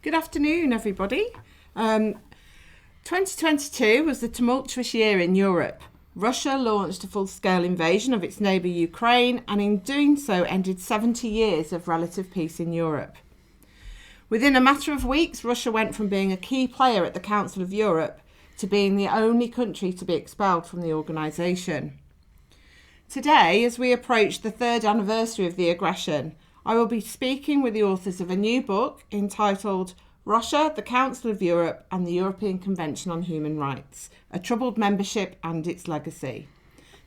Good afternoon, everybody. 2022 was a tumultuous year in Europe. Russia launched a full-scale invasion of its neighbour Ukraine, and in doing so ended 70 years of relative peace in Europe. Within a matter of weeks, Russia went from being a key player at the Council of Europe to being the only country to be expelled from the organisation. Today, as we approach the third anniversary of the aggression, I will be speaking with the authors of a new book entitled Russia, the Council of Europe and the European Convention on Human Rights, a Troubled Membership and Its Legacy.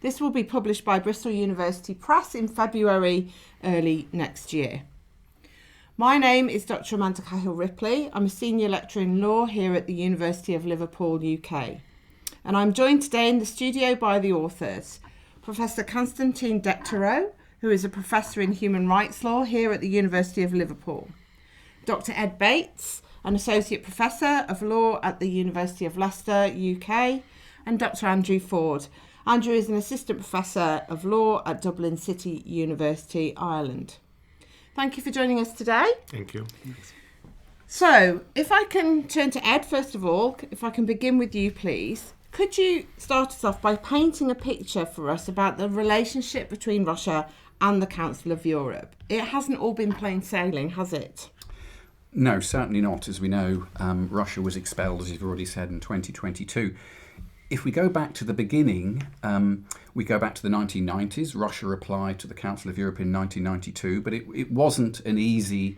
This will be published by Bristol University Press in February early next year. My name is Dr. Amanda Cahill-Ripley. I'm a senior lecturer in law here at the University of Liverpool, UK. And I'm joined today in the studio by the authors, Professor Constantine Dectereau, who is a professor in human rights law here at the University of Liverpool, Dr. Ed Bates, an associate professor of law at the University of Leicester, UK, and Dr. Andrew Ford. Andrew is an assistant professor of law at Dublin City University, Ireland. Thank you for joining us today. Thank you. So, if I can turn to Ed, first of all, if I can begin with you, please. Could you start us off by painting a picture for us about the relationship between Russia and the Council of Europe? It hasn't all been plain sailing, has it? No, certainly not. As we know, Russia was expelled, as you've already said, in 2022. If we go back to the beginning, we go back to the 1990s. Russia applied to the Council of Europe in 1992, but it wasn't an easy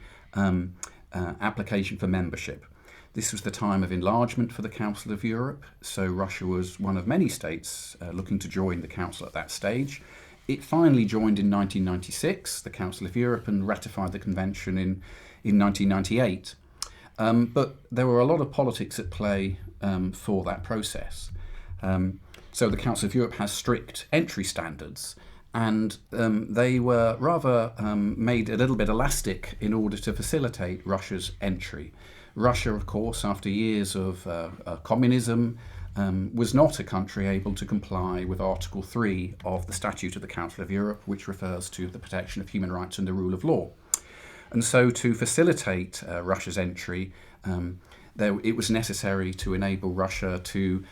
application for membership. This was the time of enlargement for the Council of Europe, so Russia was one of many states looking to join the Council at that stage. It finally joined in 1996, the Council of Europe, and ratified the convention in 1998. But there were a lot of politics at play for that process. So the Council of Europe has strict entry standards, and they were rather made a little bit elastic in order to facilitate Russia's entry. Russia, of course, after years of communism, was not a country able to comply with Article 3 of the Statute of the Council of Europe, which refers to the protection of human rights and the rule of law. And so to facilitate Russia's entry, it was necessary to enable Russia to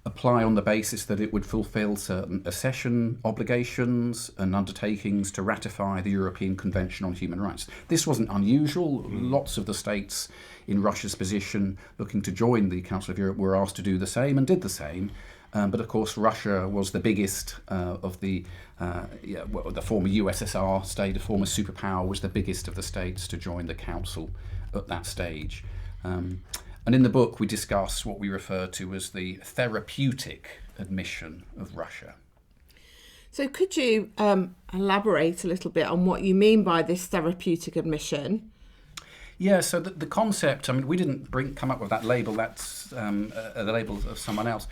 apply on the basis that it would fulfil certain accession obligations and undertakings to ratify the European Convention on Human Rights. This wasn't unusual. Lots of the states in Russia's position looking to join the Council of Europe were asked to do the same and did the same. But of course, Russia was the biggest of the former USSR state, a former superpower, was the biggest of the states to join the Council at that stage. And in the book, we discuss what we refer to as the therapeutic admission of Russia. So could you elaborate a little bit on what you mean by this therapeutic admission? Yeah, so the concept, I mean, we didn't come up with that label, that's the label of someone else.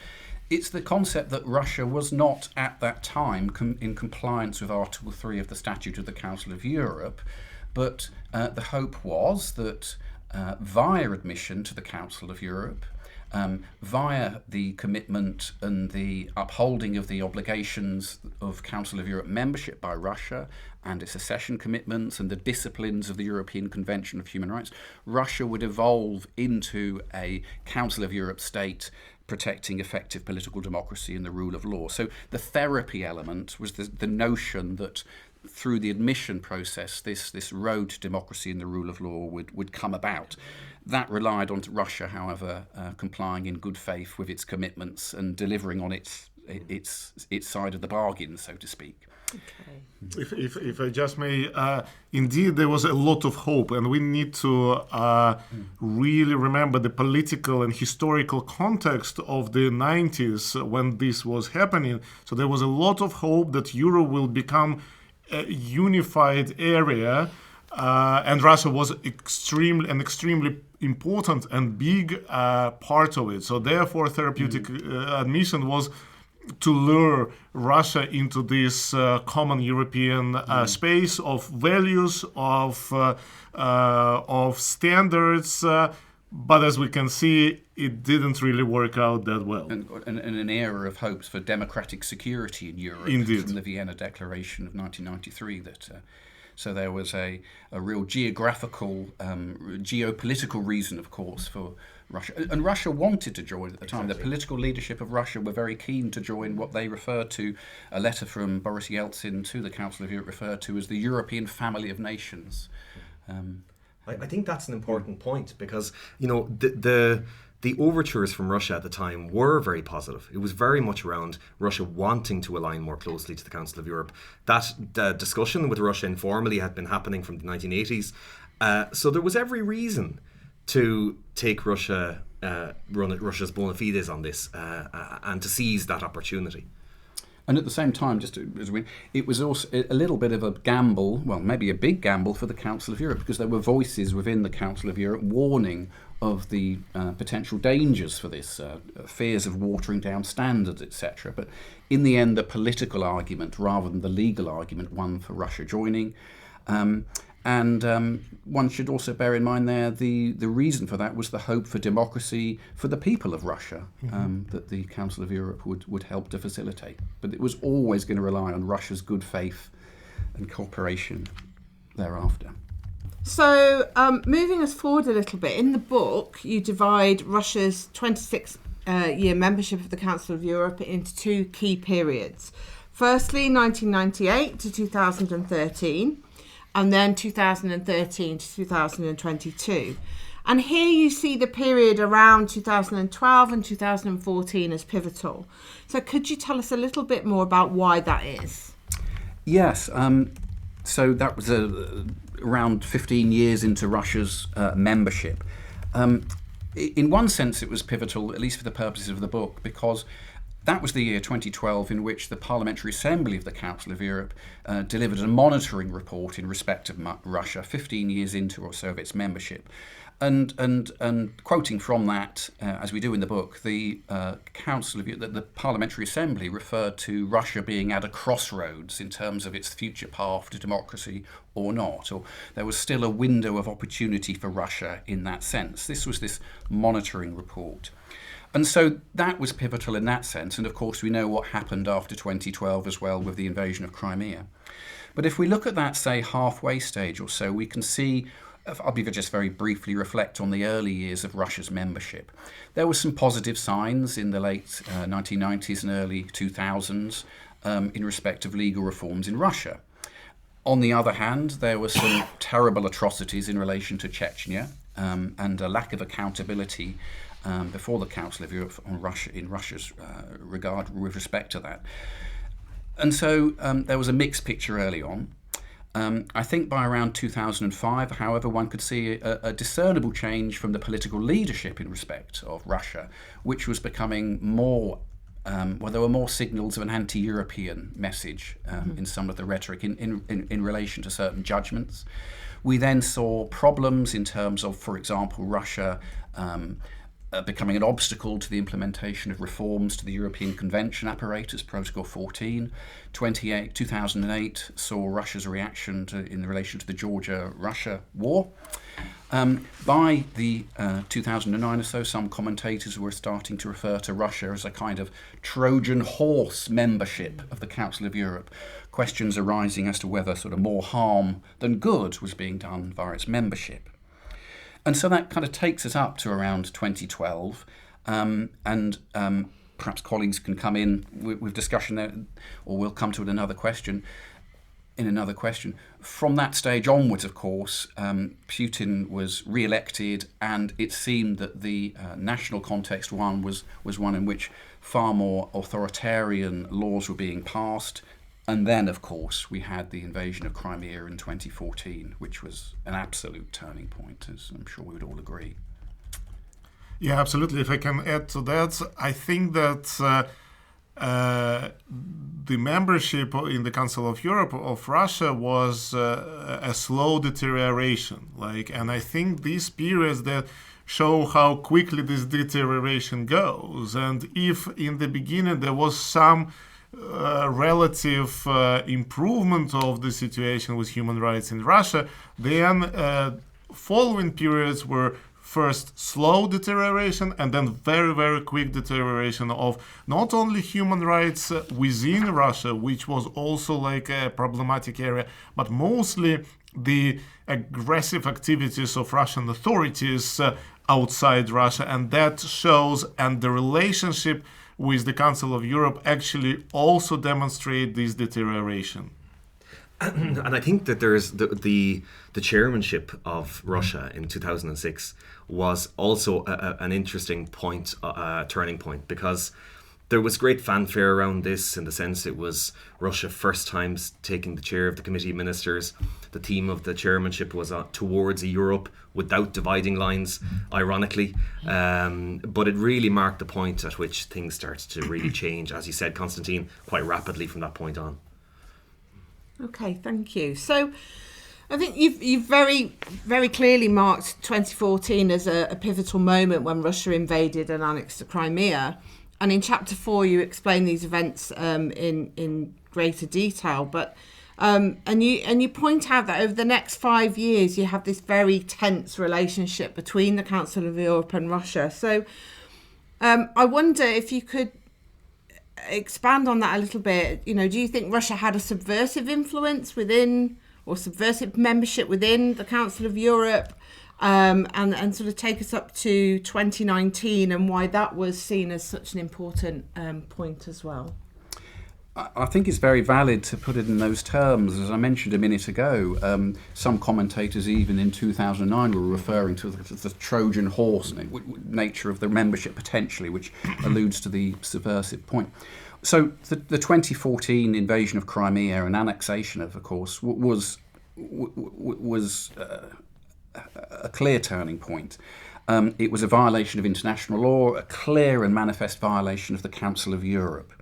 It's the concept that Russia was not at that time in compliance with Article 3 of the Statute of the Council of Europe, but the hope was that via admission to the Council of Europe, via the commitment and the upholding of the obligations of Council of Europe membership by Russia and its accession commitments and the disciplines of the European Convention of Human Rights, Russia would evolve into a Council of Europe state protecting effective political democracy and the rule of law. So the therapy element was the notion that through the admission process, this road to democracy and the rule of law would come about. That relied on Russia, however, complying in good faith with its commitments and delivering on its side of the bargain, so to speak. Okay. If I just may, indeed there was a lot of hope, and we need to really remember the political and historical context of the 90s when this was happening. So there was a lot of hope that Europe will become a unified area, and Russia was extremely important and big part of it. So therefore, therapeutic admission was to lure Russia into this common European space of values, of standards. But as we can see, it didn't really work out that well. And an era of hopes for democratic security in Europe. Indeed. From the Vienna Declaration of 1993 So there was a real geographical, geopolitical reason, of course, for Russia. And Russia wanted to join at the time. The political leadership of Russia were very keen to join what they referred to, a letter from Boris Yeltsin to the Council of Europe referred to as the European family of nations. I think that's an important point, because, you know, the overtures from Russia at the time were very positive. It was very much around Russia wanting to align more closely to the Council of Europe. That discussion with Russia informally had been happening from the 1980s. So there was every reason to take Russia's bona fides on this and to seize that opportunity. And at the same time, it was also a little bit of a gamble, well, maybe a big gamble for the Council of Europe, because there were voices within the Council of Europe warning of the potential dangers for this, fears of watering down standards, etc. But in the end, the political argument rather than the legal argument won for Russia joining. And one should also bear in mind there the reason for that was the hope for democracy for the people of Russia that the Council of Europe would help to facilitate. But it was always going to rely on Russia's good faith and cooperation thereafter. So moving us forward a little bit, in the book you divide Russia's 26-year membership of the Council of Europe into two key periods. Firstly, 1998 to 2013. And then 2013 to 2022. And here you see the period around 2012 and 2014 as pivotal. So could you tell us a little bit more about why that is? Yes. So that was around 15 years into Russia's membership. In one sense, it was pivotal, at least for the purposes of the book, because that was the year 2012 in which the Parliamentary Assembly of the Council of Europe delivered a monitoring report in respect of Russia 15 years into or so of its membership. And quoting from that, as we do in the book, the Council of the Parliamentary Assembly referred to Russia being at a crossroads in terms of its future path to democracy or not, or there was still a window of opportunity for Russia in that sense. This was this monitoring report. And so that was pivotal in that sense. And of course, we know what happened after 2012 as well with the invasion of Crimea. But if we look at that, say, halfway stage or so, we can see, I'll just very briefly reflect on the early years of Russia's membership. There were some positive signs in the late 1990s and early 2000s in respect of legal reforms in Russia. On the other hand, there were some terrible atrocities in relation to Chechnya and a lack of accountability before the Council of Europe on Russia in Russia's regard with respect to that. And so there was a mixed picture early on. I think by around 2005, however, one could see a discernible change from the political leadership in respect of Russia, which was becoming more, there were more signals of an anti-European message in some of the rhetoric in relation to certain judgments. We then saw problems in terms of, for example, Russia becoming an obstacle to the implementation of reforms to the European Convention apparatus, Protocol 14. 2008 saw Russia's reaction in relation to the Georgia-Russia war. By the 2009 or so, some commentators were starting to refer to Russia as a kind of Trojan horse membership of the Council of Europe, questions arising as to whether sort of more harm than good was being done via its membership. And so that kind of takes us up to around 2012, and perhaps colleagues can come in with discussion there, or we'll come to another question. From that stage onwards, of course, Putin was re-elected, and it seemed that the national context was one in which far more authoritarian laws were being passed. And then, of course, we had the invasion of Crimea in 2014, which was an absolute turning point, as I'm sure we would all agree. Yeah, absolutely. If I can add to that, I think that the membership in the Council of Europe of Russia was a slow deterioration. And I think these periods that show how quickly this deterioration goes. And if in the beginning there was some relative improvement of the situation with human rights in Russia, then following periods were first slow deterioration and then very, very quick deterioration of not only human rights within Russia, which was also like a problematic area, but mostly the aggressive activities of Russian authorities outside Russia. And that shows, and the relationship with the Council of Europe actually also demonstrate this deterioration. And I think that there's the chairmanship of Russia in 2006 was also an interesting point, turning point, because there was great fanfare around this in the sense it was Russia first time taking the chair of the Committee of Ministers. The theme of the chairmanship was towards a Europe without dividing lines, ironically. But it really marked the point at which things started to really change, as you said, Constantine, quite rapidly from that point on. Okay, thank you. So I think you've very, very clearly marked 2014 as a pivotal moment when Russia invaded and annexed the Crimea. And in Chapter 4, you explain these events in greater detail. But and you point out that over the next 5 years, you have this very tense relationship between the Council of Europe and Russia. So I wonder if you could expand on that a little bit. You know, do you think Russia had a subversive influence within, or subversive membership within the Council of Europe, and sort of take us up to 2019 and why that was seen as such an important point as well? I think it's very valid to put it in those terms. As I mentioned a minute ago, some commentators even in 2009 were referring to the Trojan horse nature of the membership potentially, which alludes to the subversive point. So the 2014 invasion of Crimea and annexation of course, was a clear turning point. It was a violation of international law, a clear and manifest violation of the Council of Europe.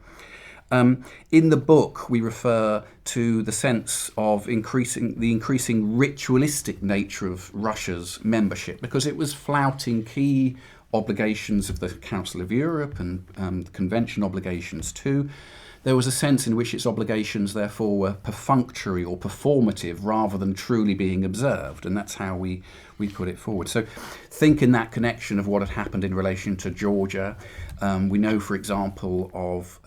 In the book, we refer to the sense of the increasing ritualistic nature of Russia's membership, because it was flouting key obligations of the Council of Europe and convention obligations too. There was a sense in which its obligations, therefore, were perfunctory or performative rather than truly being observed, and that's how we put it forward. So think in that connection of what had happened in relation to Georgia. We know, for example, of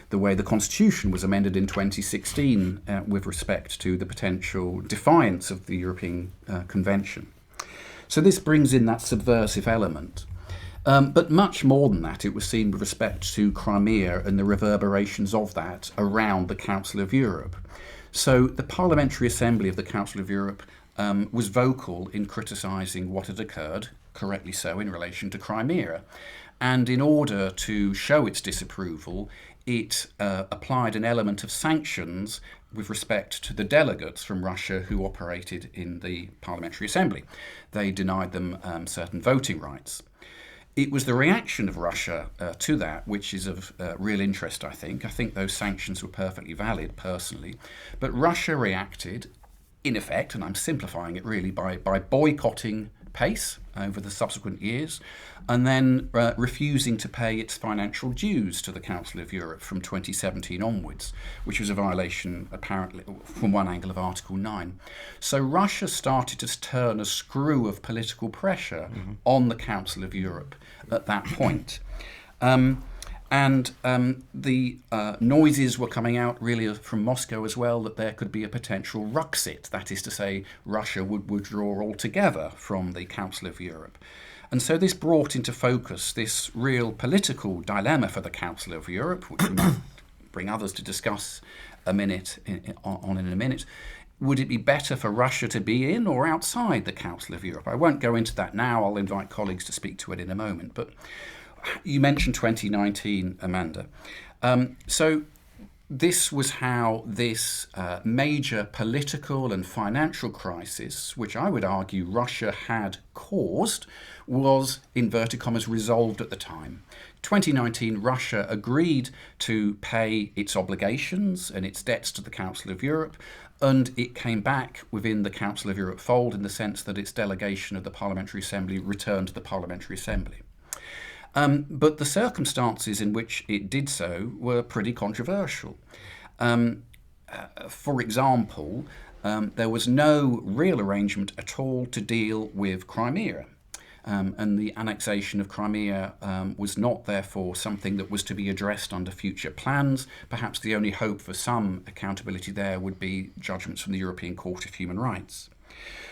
the way the Constitution was amended in 2016 with respect to the potential defiance of the European Convention. So this brings in that subversive element. But much more than that, it was seen with respect to Crimea and the reverberations of that around the Council of Europe. So the Parliamentary Assembly of the Council of Europe was vocal in criticising what had occurred, correctly so, in relation to Crimea. And in order to show its disapproval, it applied an element of sanctions with respect to the delegates from Russia who operated in the Parliamentary Assembly. They denied them certain voting rights. It was the reaction of Russia to that which is of real interest, I think. I think those sanctions were perfectly valid, personally. But Russia reacted, in effect, and I'm simplifying it really, by boycotting PACE over the subsequent years, and then refusing to pay its financial dues to the Council of Europe from 2017 onwards, which was a violation, apparently, from one angle of Article 9. So Russia started to turn a screw of political pressure on the Council of Europe at that point. And the noises were coming out really from Moscow as well that there could be a potential Ruxit, that is to say, Russia would withdraw altogether from the Council of Europe. And so this brought into focus this real political dilemma for the Council of Europe, which we might bring others to discuss in a minute. Would it be better for Russia to be in or outside the Council of Europe? I won't go into that now. I'll invite colleagues to speak to it in a moment. But you mentioned 2019, Amanda. So this was how this major political and financial crisis, which I would argue Russia had caused, was, inverted commas, resolved at the time. 2019, Russia agreed to pay its obligations and its debts to the Council of Europe, and it came back within the Council of Europe fold in the sense that its delegation of the Parliamentary Assembly returned to the Parliamentary Assembly. But the circumstances in which it did so were pretty controversial. For example, there was no real arrangement at all to deal with Crimea. and the annexation of Crimea was not, therefore, something that was to be addressed under future plans. Perhaps the only hope for some accountability there would be judgments from the European Court of Human Rights.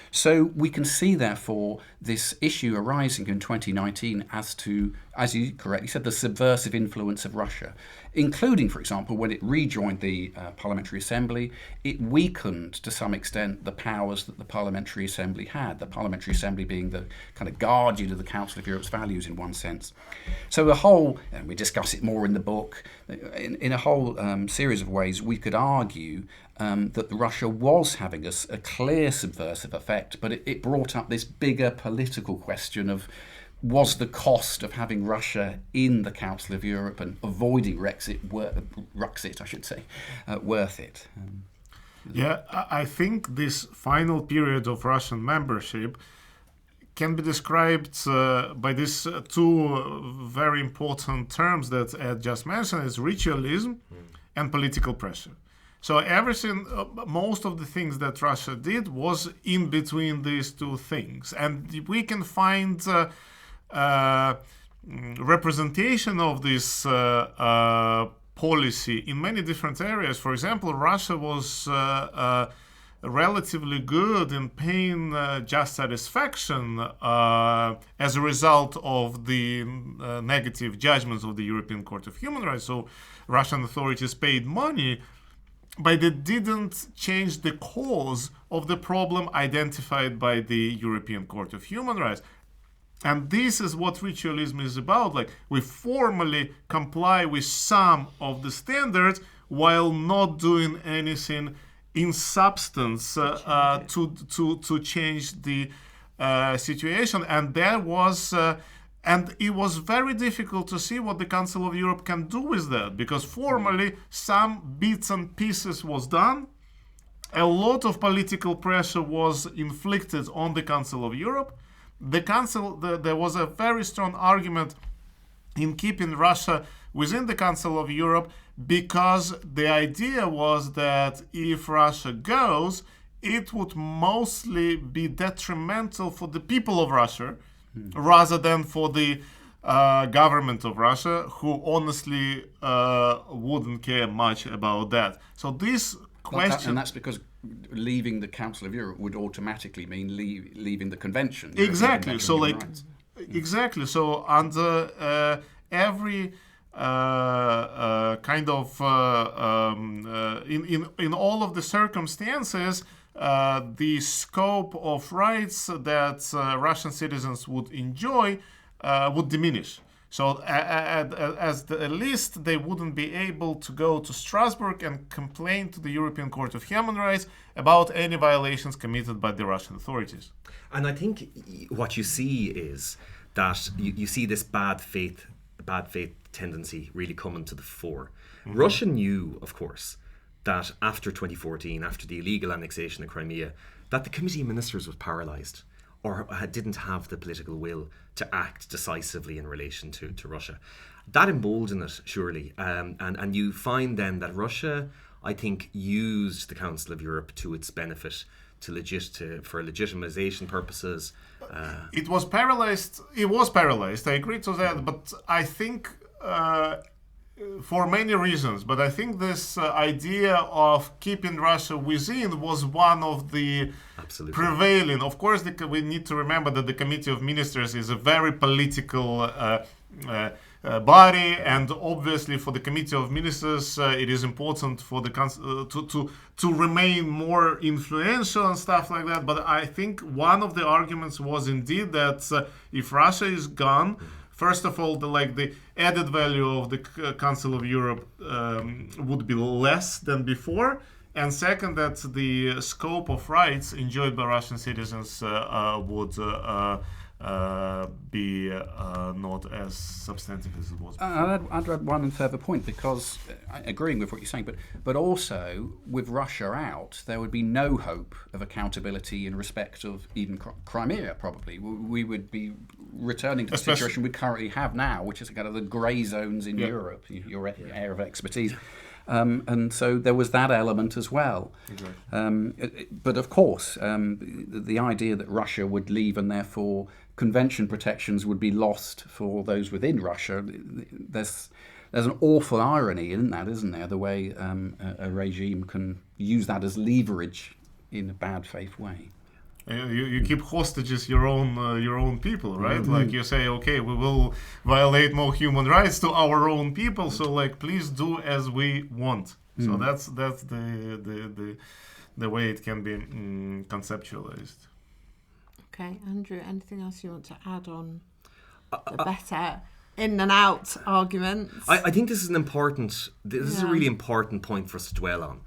So we can see, therefore, this issue arising in 2019 as to, as you correctly said, the subversive influence of Russia, including, for example, when it rejoined the Parliamentary Assembly, it weakened to some extent the powers that the Parliamentary Assembly had, the Parliamentary Assembly being the kind of guardian of the Council of Europe's values in one sense. So a whole, and we discuss it more in the book, in a whole series of ways, we could argue that Russia was having a clear subversive effect, but it brought up this bigger political question of, was the cost of having Russia in the Council of Europe and avoiding Brexit, I should say, worth it? Yeah, I think this final period of Russian membership can be described by these two very important terms that Ed just mentioned, is ritualism and political pressure. So everything, most of the things that Russia did was in between these two things. And we can find representation of this policy in many different areas. For example, Russia was relatively good in paying just satisfaction as a result of the negative judgments of the European Court of Human Rights. So Russian authorities paid money, but they didn't change the cause of the problem identified by the European Court of Human Rights. And this is what ritualism is about. Like, we formally comply with some of the standards while not doing anything in substance to change the situation. And there was and it was very difficult to see what the Council of Europe can do with that, because formally some bits and pieces was done. A lot of political pressure was inflicted on the Council of Europe. There was a very strong argument in keeping Russia within the Council of Europe, because the idea was that if Russia goes, it would mostly be detrimental for the people of Russia rather than for the government of Russia, who honestly wouldn't care much about that. So this question... And that's because leaving the Council of Europe would automatically mean leaving the Convention. Exactly. So, exactly. So, under every kind of in all of the circumstances, the scope of rights that Russian citizens would enjoy would diminish. So at least they wouldn't be able to go to Strasbourg and complain to the European Court of Human Rights about any violations committed by the Russian authorities. And I think what you see is that you see this bad faith tendency really coming to the fore. Mm-hmm. Russia knew, of course, that after 2014, after the illegal annexation of Crimea, that the Committee of Ministers was paralysed, or didn't have the political will to act decisively in relation to Russia. That emboldened it, surely. And you find then that Russia, I think, used the Council of Europe to its benefit, for legitimization purposes. It was paralysed. I agree to that. But I think... for many reasons, but I think this idea of keeping Russia within was one of the prevailing. Of course, we need to remember that the Committee of Ministers is a very political body, and obviously for the Committee of Ministers, it is important for the to remain more influential and stuff like that. But I think one of the arguments was indeed that if Russia is gone, first of all, the added value of the Council of Europe would be less than before, and second, that the scope of rights enjoyed by Russian citizens would be not as substantive as it was before. I'd add one further point, because agreeing with what you're saying, but also with Russia out, there would be no hope of accountability in respect of even Crimea. Probably we would be returning to the situation we currently have now, which is kind of the grey zones in Europe. Your area of expertise. And so there was that element as well. But of course, the idea that Russia would leave and therefore convention protections would be lost for those within Russia, there's an awful irony in that, isn't there? The way a regime can use that as leverage in a bad faith way. You keep hostages your own people, right? Like you say, okay, we will violate more human rights to our own people, so like please do as we want. So that's the way it can be conceptualized. Okay, Andrew, anything else you want to add on the better in and out arguments? I think this is is a really important point for us to dwell on.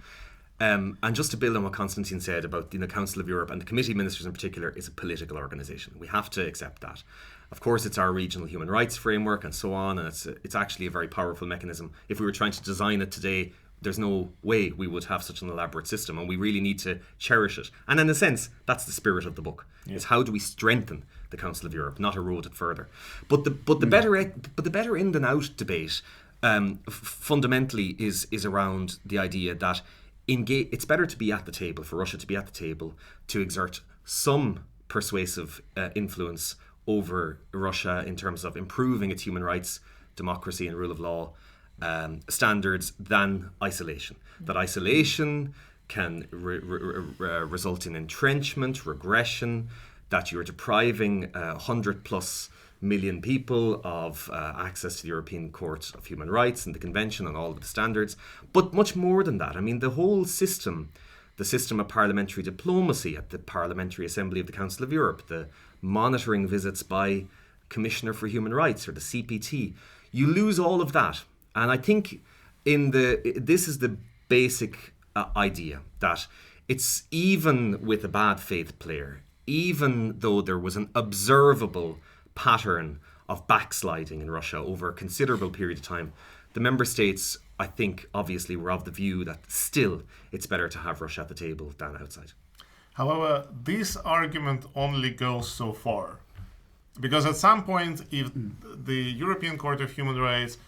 And just to build on what Constantine said about the Council of Europe, and the Committee of Ministers in particular, is a political organisation. We have to accept that. Of course, it's our regional human rights framework and so on, and it's actually a very powerful mechanism. If we were trying to design it today, there's no way we would have such an elaborate system, and we really need to cherish it. And in a sense, that's the spirit of the book: is how do we strengthen the Council of Europe, not erode it further. But the better in than out debate fundamentally is around the idea that it's better to be at the table, for Russia to be at the table, to exert some persuasive influence over Russia in terms of improving its human rights, democracy and rule of law standards, than isolation. That isolation can result in entrenchment, regression, that you're depriving 100 plus million people of access to the European Court of Human Rights and the Convention and all of the standards. But much more than that. I mean, the whole system, the system of parliamentary diplomacy at the Parliamentary Assembly of the Council of Europe, the monitoring visits by Commissioner for Human Rights, or the CPT, you lose all of that. And I think this is the basic idea, that it's even with a bad faith player, even though there was an observable pattern of backsliding in Russia over a considerable period of time, the member states, I think, obviously were of the view that still it's better to have Russia at the table than outside. However, this argument only goes so far. Because at some point, if the European Court of Human Rights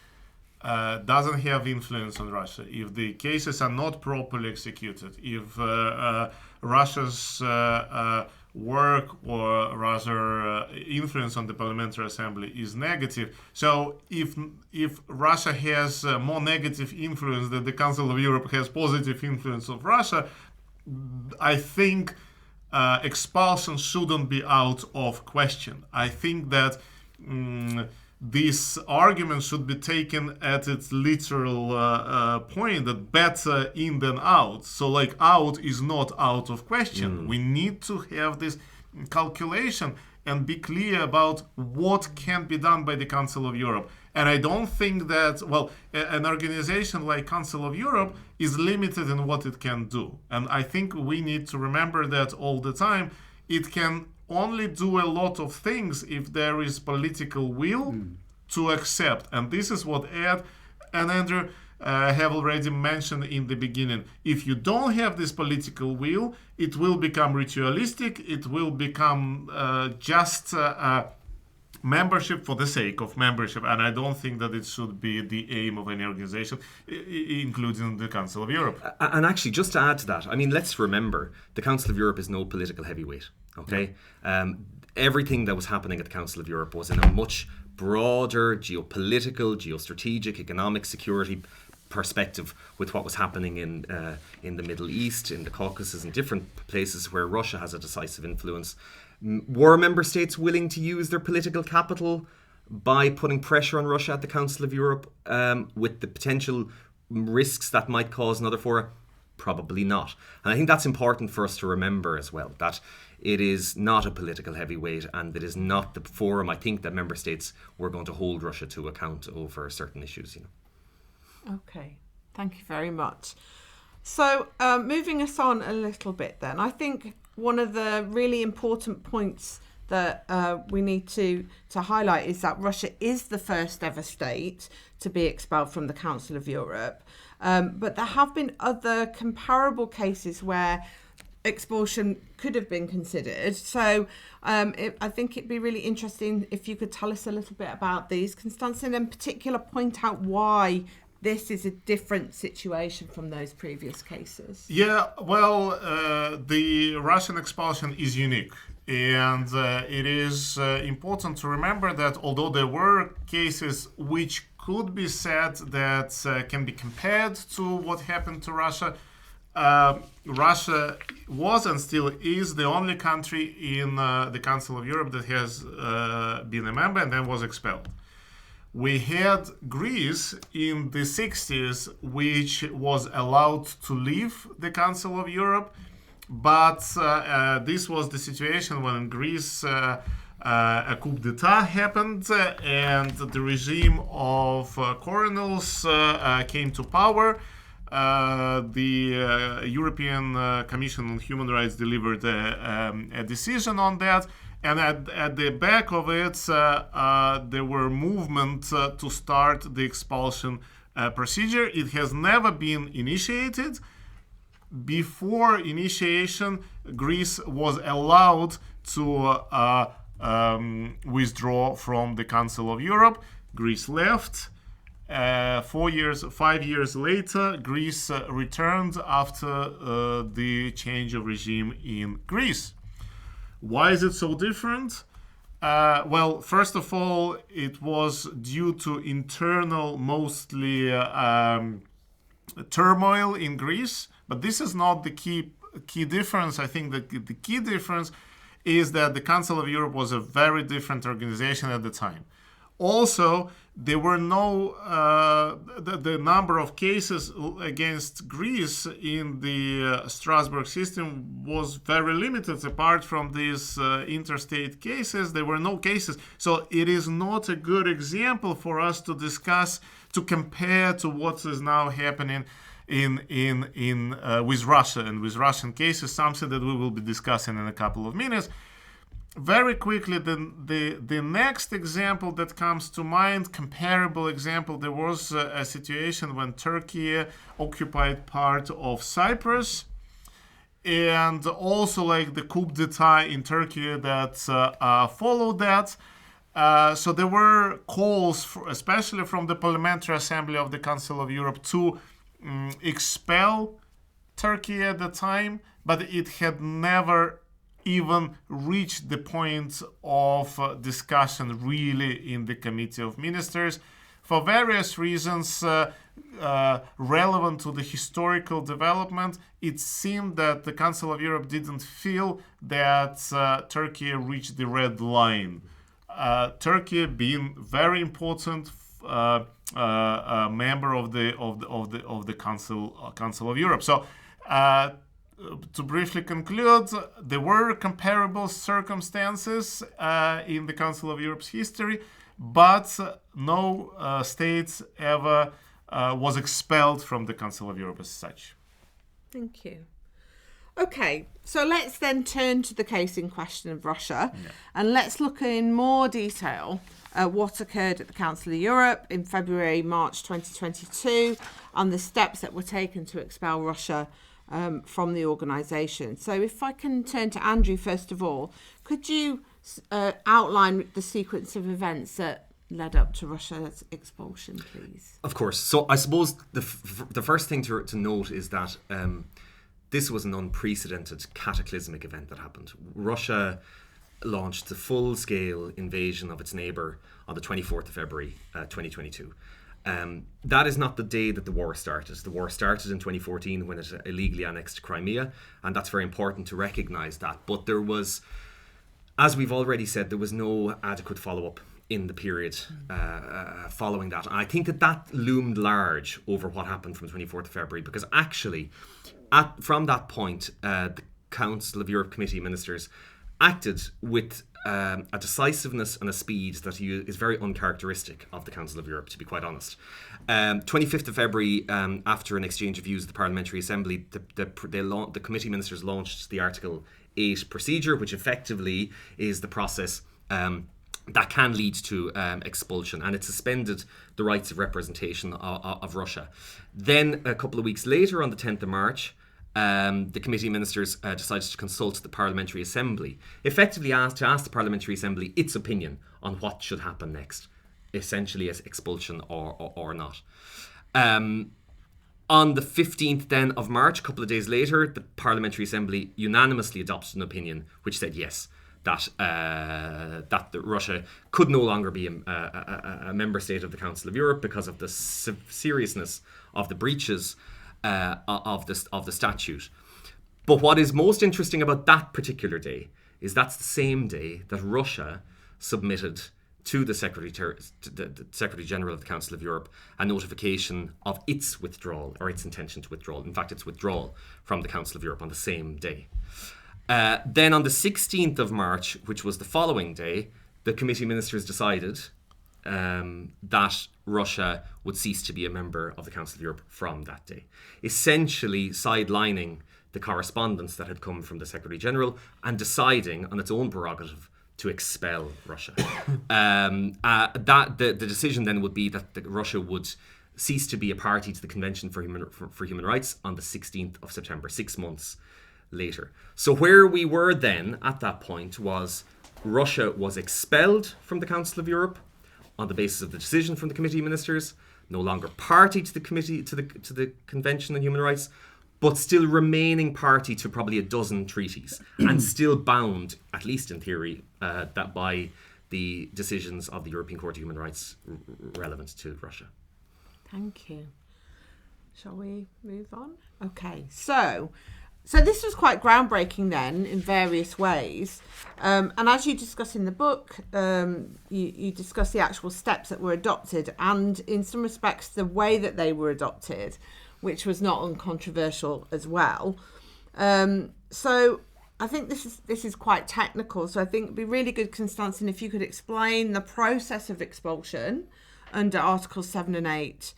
doesn't have influence on Russia, if the cases are not properly executed, if Russia's work, or rather influence on the Parliamentary Assembly, is negative. So if Russia has more negative influence than the Council of Europe has positive influence of Russia, I think expulsion shouldn't be out of question. I think that this argument should be taken at its literal point, that better in than out. So like out is not out of question. We need to have this calculation and be clear about what can be done by the Council of Europe. And I don't think that, an organization like Council of Europe is limited in what it can do. And I think we need to remember that all the time. It can only do a lot of things if there is political will to accept. And this is what Ed and Andrew have already mentioned in the beginning. If you don't have this political will, it will become ritualistic, it will become just membership for the sake of membership. And I don't think that it should be the aim of any organization, including the Council of Europe. And actually, just to add to that, I mean, let's remember, the Council of Europe is no political heavyweight. Okay, everything that was happening at the Council of Europe was in a much broader geopolitical, geostrategic, economic, security perspective with what was happening in the Middle East, in the Caucasus, and different places where Russia has a decisive influence. Were member states willing to use their political capital by putting pressure on Russia at the Council of Europe with the potential risks that might cause another fora? Probably not. And I think that's important for us to remember as well, that it is not a political heavyweight, and it is not the forum, I think, that member states were going to hold Russia to account over certain issues. Okay, thank you very much. So moving us on a little bit then, I think one of the really important points that we need to highlight is that Russia is the first ever state to be expelled from the Council of Europe. But there have been other comparable cases where expulsion could have been considered. So I think it'd be really interesting if you could tell us a little bit about these, Constantin, and in particular point out why this is a different situation from those previous cases? Yeah, well, the Russian expulsion is unique. And it is important to remember that although there were cases which could be said that can be compared to what happened to Russia, Russia was and still is the only country in the Council of Europe that has been a member and then was expelled. We had Greece in the 60s, which was allowed to leave the Council of Europe, but this was the situation when in Greece a coup d'etat happened and the regime of colonels came to power. The European Commission on Human Rights delivered a decision on that. And at the back of it, there were movements to start the expulsion procedure. It has never been initiated. Before initiation, Greece was allowed to withdraw from the Council of Europe. Greece left. 5 years later, Greece returned after the change of regime in Greece. Why is it so different? Well, first of all, it was due to internal, mostly turmoil in Greece. But this is not the key difference. I think that the key difference is that the Council of Europe was a very different organization at the time. Also, there were no the number of cases against Greece in the Strasbourg system was very limited. Apart from these interstate cases, there were no cases. So it is not a good example for us to discuss, to compare to what is now happening with Russia and with Russian cases, something that we will be discussing in a couple of minutes. Very quickly, the next example that comes to mind, comparable example, there was a situation when Turkey occupied part of Cyprus, and also like the coup d'etat in Turkey that followed that. So there were calls, especially from the Parliamentary Assembly of the Council of Europe, to expel Turkey at the time, but it had never even reached the point of discussion really in the Committee of Ministers for various reasons relevant to the historical development. It seemed that the Council of Europe didn't feel that Turkey reached the red line. Turkey being very important member of the Council of Europe. So to briefly conclude, there were comparable circumstances in the Council of Europe's history, but no state ever was expelled from the Council of Europe as such. Thank you. Okay, so let's then turn to the case in question of Russia, and let's look in more detail at what occurred at the Council of Europe in March 2022, and the steps that were taken to expel Russia from the organisation. So if I can turn to Andrew first of all, could you outline the sequence of events that led up to Russia's expulsion, please? Of course. So I suppose the first thing to note is that this was an unprecedented cataclysmic event that happened. Russia launched a full-scale invasion of its neighbour on the 24th of February 2022. That is not the day that the war started. The war started in 2014 when it illegally annexed Crimea, and that's very important to recognise that. But there was, as we've already said, there was no adequate follow-up in the period following that. And I think that loomed large over what happened from 24th of February, because actually, from that point, the Council of Europe Committee Ministers acted with a decisiveness and a speed that is very uncharacteristic of the Council of Europe, to be quite honest. 25th of February, after an exchange of views at the Parliamentary Assembly, the committee ministers launched the Article 8 procedure, which effectively is the process that can lead to expulsion, and it suspended the rights of representation of Russia. Then, a couple of weeks later, on the 10th of March, the committee ministers decided to consult the Parliamentary Assembly, effectively to ask the Parliamentary Assembly its opinion on what should happen next, essentially as expulsion or not. On the 15th then of March, a couple of days later, the Parliamentary Assembly unanimously adopted an opinion which said yes, that Russia could no longer be a member state of the Council of Europe because of the seriousness of the breaches of the statute. But what is most interesting about that particular day is that's the same day that Russia submitted to the Secretary General of the Council of Europe a notification of its withdrawal, or its intention to withdraw. In fact, its withdrawal from the Council of Europe on the same day. Then on the 16th of March, which was the following day, the committee ministers decided that Russia would cease to be a member of the Council of Europe from that day, essentially sidelining the correspondence that had come from the Secretary General and deciding on its own prerogative to expel Russia. The decision then would be that Russia would cease to be a party to the Convention for Human Rights on the 16th of September, 6 months later. So where we were then at that point was Russia was expelled from the Council of Europe on the basis of the decision from the Committee of Ministers, no longer party to the Convention on Human Rights, but still remaining party to probably a dozen treaties and still bound, at least in theory, that by the decisions of the European Court of Human Rights relevant to Russia. Thank you. Shall we move on? Okay, so this was quite groundbreaking then in various ways. And as you discuss in the book, you discuss the actual steps that were adopted and in some respects the way that they were adopted, which was not uncontroversial as well. So I think this is quite technical. So I think it'd be really good, Constantin, if you could explain the process of expulsion under Articles 7 and 8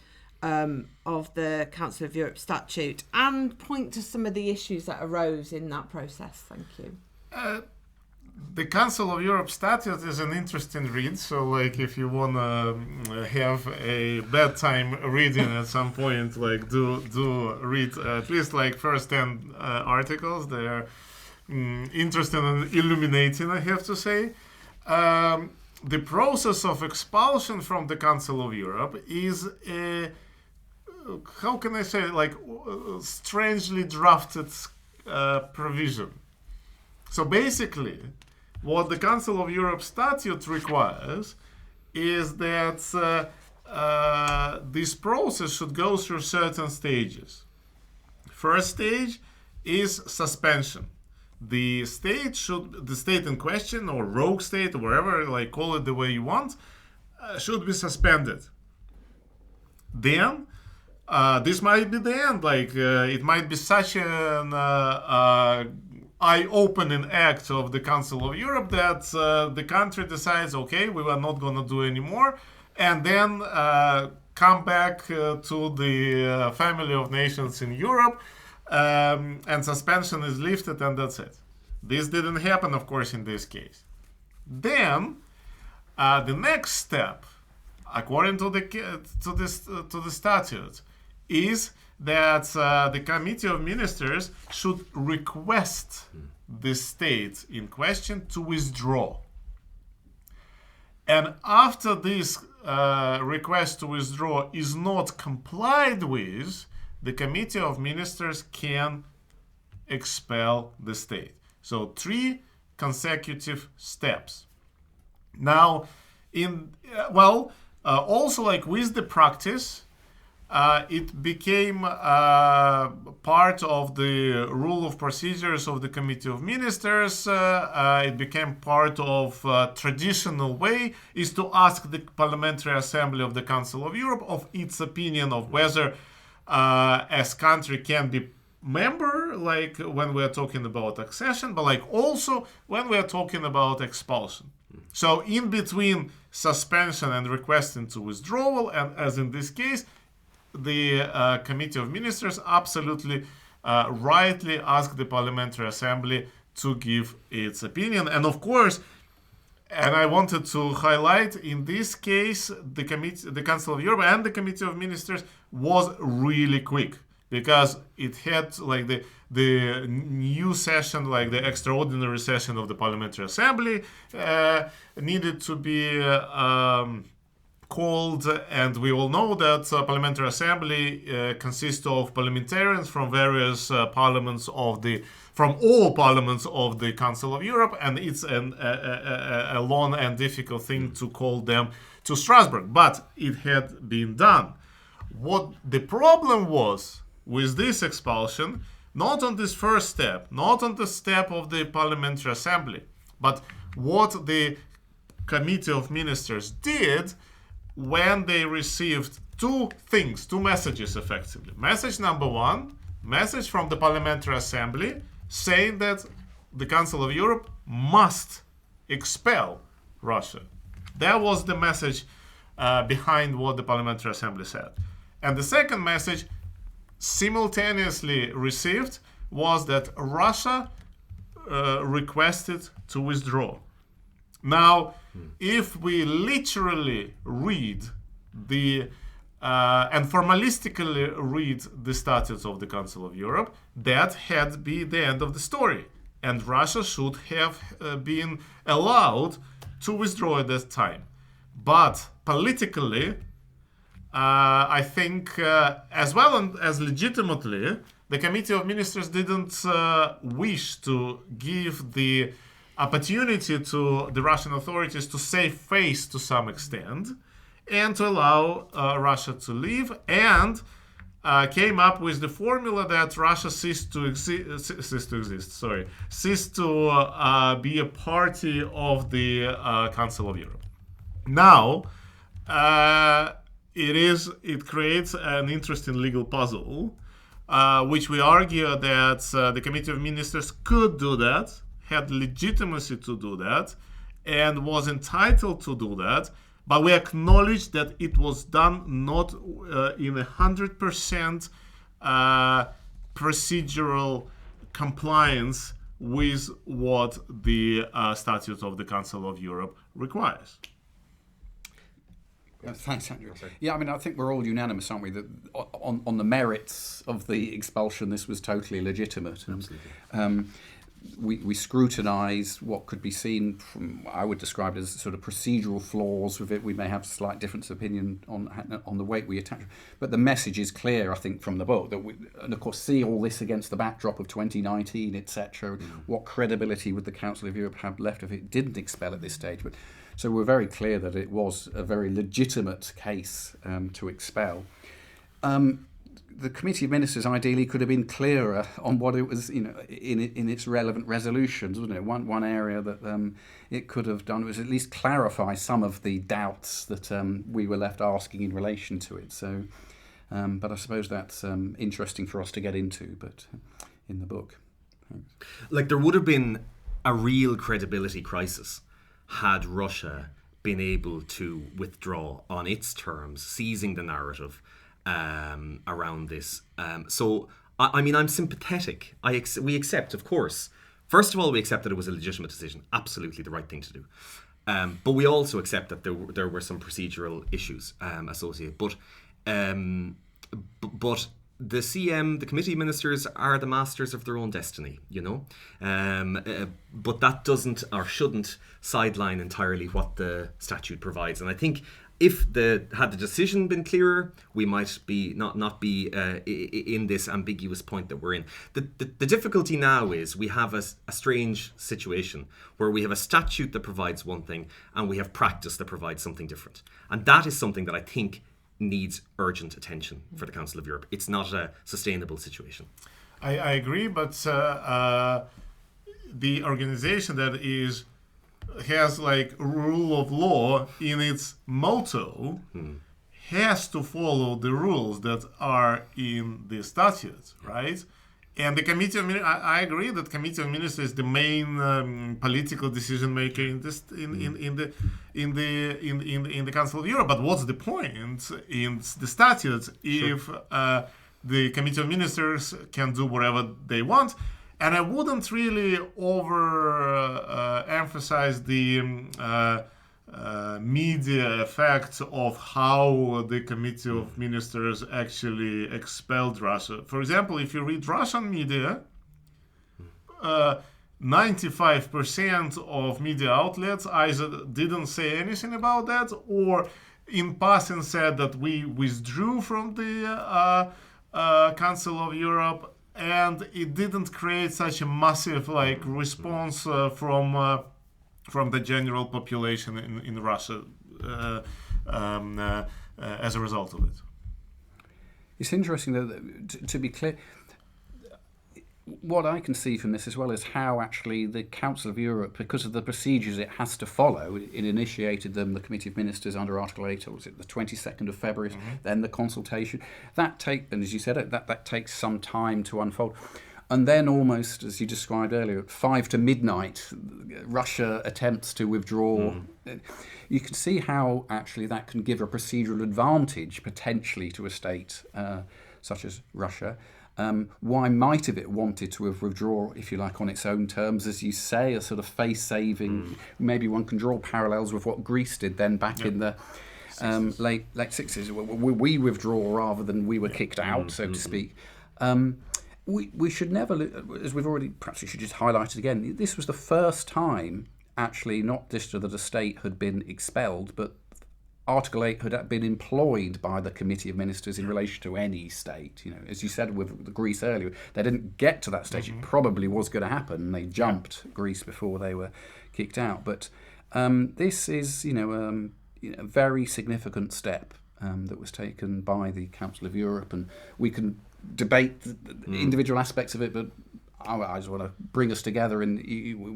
of the Council of Europe Statute and point to some of the issues that arose in that process. Thank you. The Council of Europe Statute is an interesting read. So, like, if you want to have a bedtime reading at some point, like, do read at least like first 10 articles. They are interesting and illuminating, I have to say. The process of expulsion from the Council of Europe is a, how can I say, like, strangely drafted provision. So basically, what the Council of Europe Statute requires is that this process should go through certain stages. First stage is suspension. The state in question, or rogue state, or whatever, like, call it the way you want, should be suspended. Then, this might be the end. Like, it might be such an eye-opening act of the Council of Europe that the country decides, okay, we are not going to do anymore, and then come back to the family of nations in Europe, and suspension is lifted, and that's it. This didn't happen, of course, in this case. Then, the next step, according to the statute, is that the Committee of Ministers should request the state in question to withdraw. And after this request to withdraw is not complied with, the Committee of Ministers can expel the state. So 3 consecutive steps. Now, also, like, with the practice, it became part of the rule of procedures of the Committee of Ministers. It became part of traditional way is to ask the Parliamentary Assembly of the Council of Europe of its opinion of whether as country can be member, like when we're talking about accession, but like also when we're talking about expulsion. So in between suspension and requesting to withdrawal, and as in this case, the Committee of Ministers absolutely rightly asked the Parliamentary Assembly to give its opinion. And of course, and I wanted to highlight, in this case, the Council of Europe and the Committee of Ministers was really quick, because it had, like, the new session, like the extraordinary session of the Parliamentary Assembly, needed to be called, and we all know that Parliamentary Assembly consists of parliamentarians from various parliaments from all parliaments of the Council of Europe, and it's a long and difficult thing to call them to Strasbourg, but it had been done. What the problem was with this expulsion, not on this first step, not on the step of the Parliamentary Assembly, but what the Committee of Ministers did when they received two messages effectively. Message number one, message from the Parliamentary Assembly saying that the Council of Europe must expel Russia. That was the message behind what the Parliamentary Assembly said. And the second message simultaneously received was that Russia requested to withdraw. Now, if we literally read and formalistically read the statutes of the Council of Europe, that had been the end of the story. And Russia should have been allowed to withdraw at that time. But politically, I think, as well as legitimately, the Committee of Ministers didn't wish to give the opportunity to the Russian authorities to save face to some extent and to allow Russia to leave, and came up with the formula that Russia ceased to be a party of the Council of Europe. Now, it creates an interesting legal puzzle, which we argue that the Committee of Ministers could do that, had legitimacy to do that, and was entitled to do that, but we acknowledge that it was done not in 100% procedural compliance with what the Statute of the Council of Europe requires. Thanks, Andrew. Yeah, I mean, I think we're all unanimous, aren't we, that on the merits of the expulsion, this was totally legitimate. Absolutely. We scrutinised what could be seen from, I would describe it as sort of procedural flaws with it. We may have a slight difference of opinion on the weight we attach. But the message is clear, I think, from the book. And of course, see all this against the backdrop of 2019, etc. What credibility would the Council of Europe have left if it didn't expel at this stage? But so we're very clear that it was a very legitimate case to expel. The Committee of Ministers ideally could have been clearer on what it was, in its relevant resolutions, wasn't it? One area that it could have done was at least clarify some of the doubts that we were left asking in relation to it. So, but I suppose that's interesting for us to get into, but in the book. Thanks. Like, there would have been a real credibility crisis had Russia been able to withdraw on its terms, seizing the narrative around this. So, I mean, I'm sympathetic. We accept, of course. First of all, we accept that it was a legitimate decision. Absolutely the right thing to do. But we also accept that there were some procedural issues associated. But the CM, the committee ministers, are the masters of their own destiny, but that doesn't or shouldn't sideline entirely what the statute provides. And I think if had the decision been clearer, we might be not be in this ambiguous point that we're in. The difficulty now is we have a strange situation where we have a statute that provides one thing and we have practice that provides something different. And that is something that I think needs urgent attention for the Council of Europe. It's not a sustainable situation. I agree, but the organization that has like rule of law in its motto has to follow the rules that are in the statutes, right? And the Committee of Ministers, I agree that Committee of Ministers is the main political decision maker in the Council of Europe. But what's the point in the statutes if the Committee of Ministers can do whatever they want? And I wouldn't really emphasize the media effect of how the Committee of Ministers actually expelled Russia. For example, if you read Russian media, 95% of media outlets either didn't say anything about that, or in passing said that we withdrew from the Council of Europe, and it didn't create such a massive response from the general population in Russia as a result of it. It's interesting, though, that to be clear, what I can see from this as well is how actually the Council of Europe, because of the procedures it has to follow, it initiated them, the Committee of Ministers under Article 8, or was it the 22nd of February, then the consultation. And as you said, that takes some time to unfold. And then almost, as you described earlier, at 5 to midnight, Russia attempts to withdraw. You can see how actually that can give a procedural advantage potentially to a state such as Russia. Why might have it wanted to have withdrawn, if you like, on its own terms, as you say, a sort of face-saving? Maybe one can draw parallels with what Greece did then back in the late 60s. We withdraw rather than we were kicked out, so to speak. We should never, as we've already, perhaps we should just highlight it again, this was the first time, actually, not just that a state had been expelled, but Article 8 had been employed by the Committee of Ministers in relation to any state. You know, as you said with Greece earlier, they didn't get to that stage. It probably was going to happen, and they jumped Greece before they were kicked out. But this is, a very significant step that was taken by the Council of Europe, and we can debate the individual aspects of it, but I just want to bring us together, and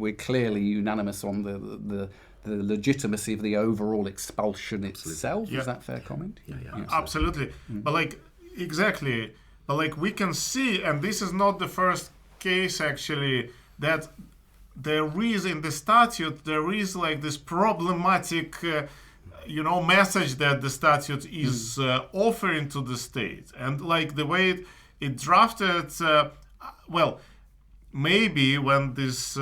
we're clearly unanimous on the legitimacy of the overall expulsion itself. Is that a fair comment? Yeah. Absolutely. But exactly. But we can see, and this is not the first case actually, that there is in the statute, there is this problematic message that the statute is offering to the state. And the way it drafted, maybe when this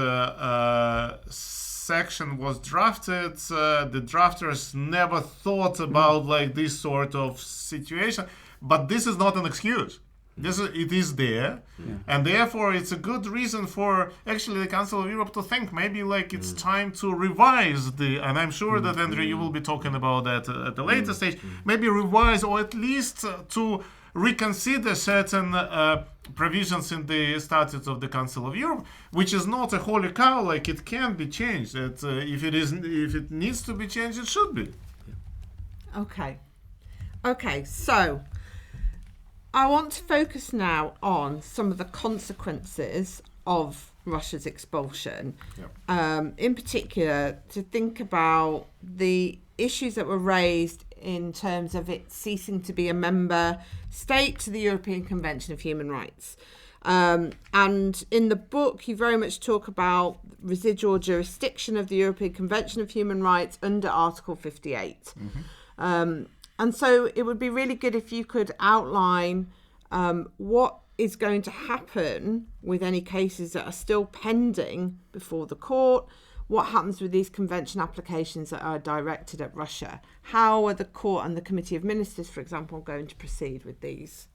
section was drafted, the drafters never thought about this sort of situation. But this is not an excuse. It is there, and therefore it's a good reason for actually the Council of Europe to think maybe it's time to revise and I'm sure that Andrew, you will be talking about that at a later stage, maybe revise or at least to reconsider certain provisions in the statutes of the Council of Europe, which is not a holy cow. It can be changed. That if it needs to be changed, it should be. Okay, so I want to focus now on some of the consequences of Russia's expulsion. In particular, to think about the issues that were raised in terms of it ceasing to be a member state to the European Convention of Human Rights. And in the book, you very much talk about residual jurisdiction of the European Convention of Human Rights under Article 58. And so it would be really good if you could outline what is going to happen with any cases that are still pending before the court. What happens with these convention applications that are directed at Russia? How are the court and the Committee of Ministers, for example, going to proceed with these?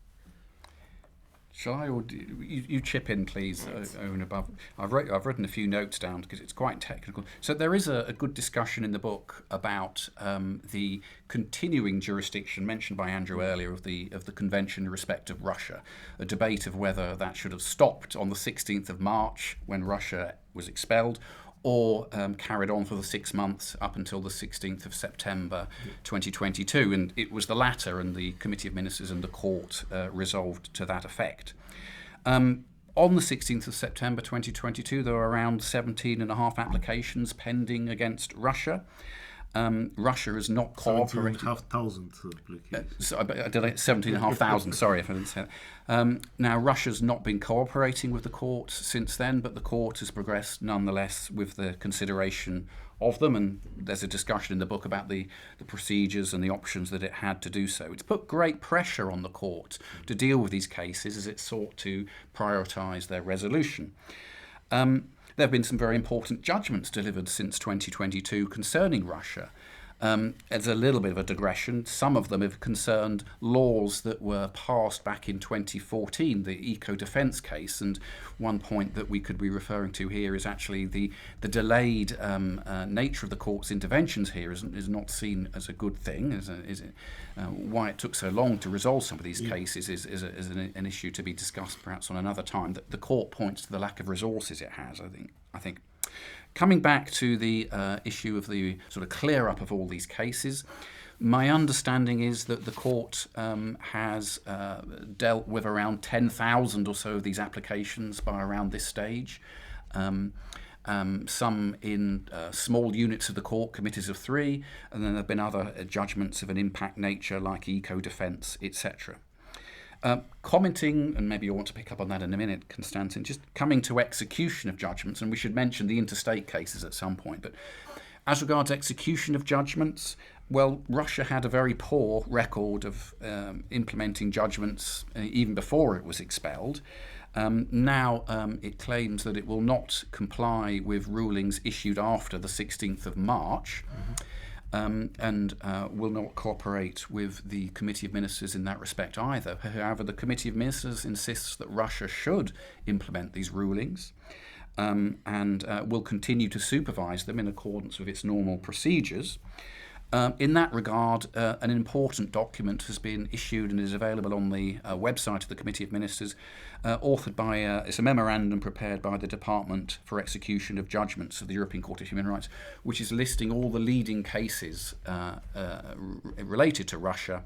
Shall I, or you chip in, please, Owen, above? I've written a few notes down because it's quite technical. So there is a good discussion in the book about the continuing jurisdiction mentioned by Andrew earlier of the convention in respect of Russia, a debate of whether that should have stopped on the 16th of March when Russia was expelled, or carried on for the 6 months up until the 16th of September 2022. And it was the latter, and the Committee of Ministers and the court resolved to that effect. On the 16th of September 2022, there were around 17.5 applications pending against Russia. Russia has not cooperated. 17,500 applications. 17,500, sorry if I didn't say that. Now, Russia's not been cooperating with the court since then, but the court has progressed nonetheless with the consideration of them, and there's a discussion in the book about the procedures and the options that it had to do so. It's put great pressure on the court to deal with these cases as it sought to prioritise their resolution. There have been some very important judgments delivered since 2022 concerning Russia. It's a little bit of a digression. Some of them have concerned laws that were passed back in 2014, the eco-defence case. And one point that we could be referring to here is actually the delayed nature of the court's interventions here is not seen as a good thing. Why it took so long to resolve some of these cases is an issue to be discussed perhaps on another time. The court points to the lack of resources it has, I think. Coming back to the issue of the sort of clear up of all these cases, my understanding is that the court has dealt with around 10,000 or so of these applications by around this stage. Some in small units of the court, committees of 3, and then there have been other judgments of an impact nature like eco-defence, etc. Commenting, and maybe you'll want to pick up on that in a minute, Konstantin, just coming to execution of judgments, and we should mention the interstate cases at some point, but as regards execution of judgments, well, Russia had a very poor record of implementing judgments even before it was expelled. Now it claims that it will not comply with rulings issued after the 16th of March. And will not cooperate with the Committee of Ministers in that respect either. However, the Committee of Ministers insists that Russia should implement these rulings and will continue to supervise them in accordance with its normal procedures. In that regard, an important document has been issued and is available on the website of the Committee of Ministers, authored by, it's a memorandum prepared by the Department for Execution of Judgments of the European Court of Human Rights, which is listing all the leading cases related to Russia,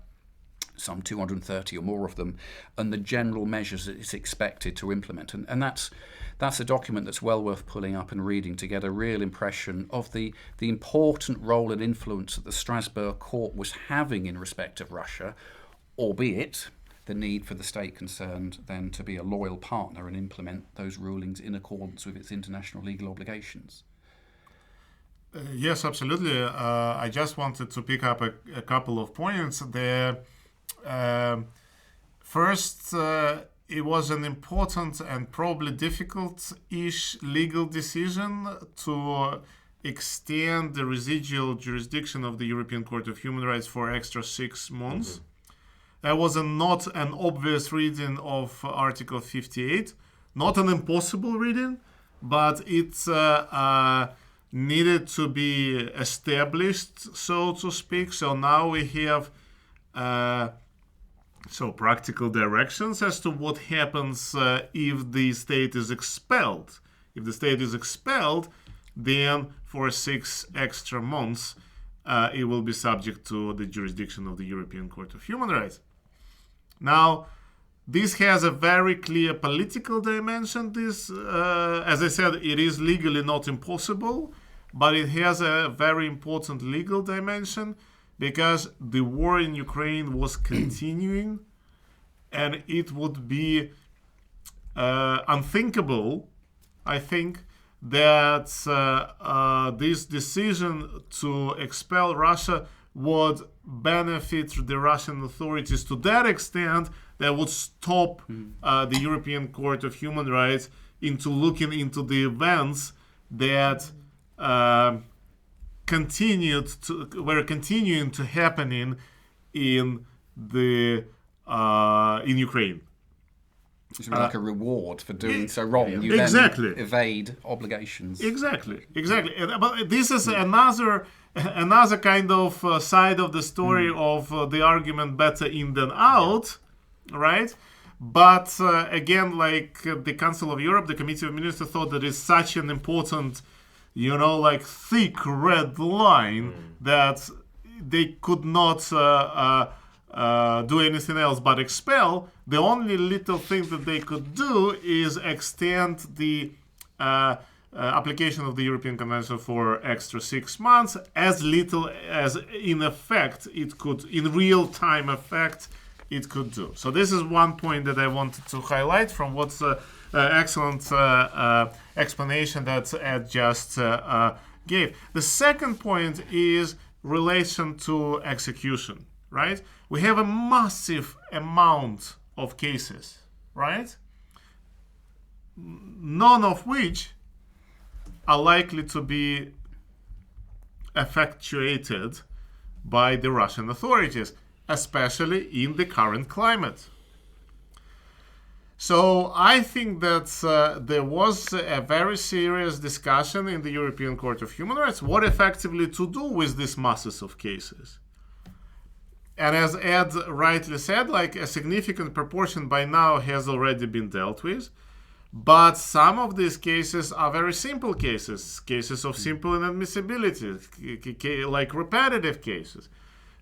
some 230 or more of them, and the general measures that it's expected to implement. And that's a document that's well worth pulling up and reading to get a real impression of the important role and influence that the Strasbourg court was having in respect of Russia, albeit the need for the state concerned then to be a loyal partner and implement those rulings in accordance with its international legal obligations. Yes, absolutely. I just wanted to pick up a couple of points there. First, it was an important and probably difficult-ish legal decision to extend the residual jurisdiction of the European Court of Human Rights for extra 6 months. That was not an obvious reading of Article 58, not an impossible reading, but it needed to be established, so to speak. So now we have practical directions as to what happens if the state is expelled. If the state is expelled, then for 6 extra months, it will be subject to the jurisdiction of the European Court of Human Rights. Now, this has a very clear political dimension. This, as I said, it is legally not impossible, but it has a very important legal dimension because the war in Ukraine was continuing, and it would be unthinkable, I think, that this decision to expel Russia would benefit the Russian authorities to that extent that would stop the European Court of Human Rights into looking into the events that were continuing to happening in Ukraine. It's like a reward for doing so wrong. You exactly. Then evade obligations. Exactly. But this is another kind of side of the story of the argument better in than out, right? But again, like the Council of Europe, the Committee of Ministers thought that it's such an important, thick red line that they could not do anything else but expel. The only little thing that they could do is extend the application of the European Convention for extra 6 months, as little as in effect it could, in real time effect, it could do. So this is one point that I wanted to highlight from what's excellent explanation that Ed just gave. The second point is relation to execution, right? We have a massive amount of cases, right? None of which are likely to be effectuated by the Russian authorities, especially in the current climate. So I think that there was a very serious discussion in the European Court of Human Rights what effectively to do with these masses of cases. And as Ed rightly said, like a significant proportion by now has already been dealt with. But some of these cases are very simple cases of simple inadmissibility, like repetitive cases.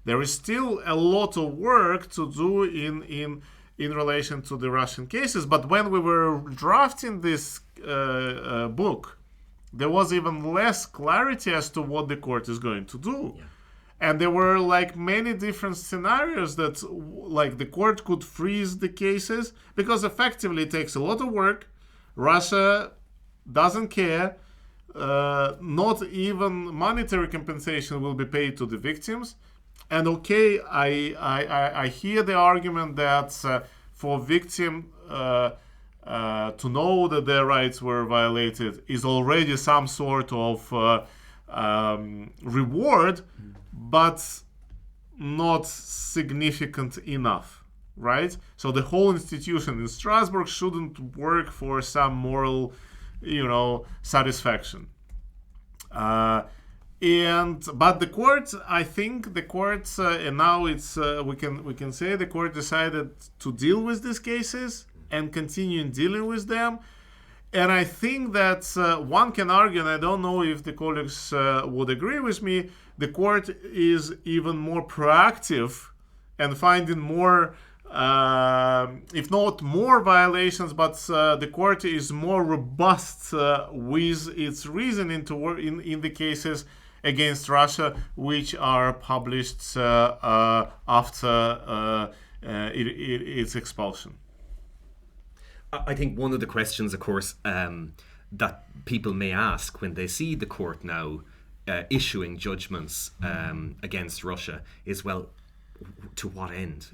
There is still a lot of work to do in relation to the Russian cases. But when we were drafting this book, there was even less clarity as to what the court is going to do. Yeah. And there were like many different scenarios that like the court could freeze the cases because effectively it takes a lot of work. Russia doesn't care. Not even monetary compensation will be paid to the victims. And okay, I hear the argument that for victim to know that their rights were violated is already some sort of reward, but not significant enough, right? So the whole institution in Strasbourg shouldn't work for some moral, satisfaction. But the court, I think the court, and now it's we can say the court decided to deal with these cases and continue dealing with them. And I think that one can argue, and I don't know if the colleagues would agree with me, the court is even more proactive and finding more, if not more violations, but the court is more robust with its reasoning to work in the cases against Russia, which are published after its expulsion. I think one of the questions, of course, that people may ask when they see the court now issuing judgments against Russia is, well, to what end?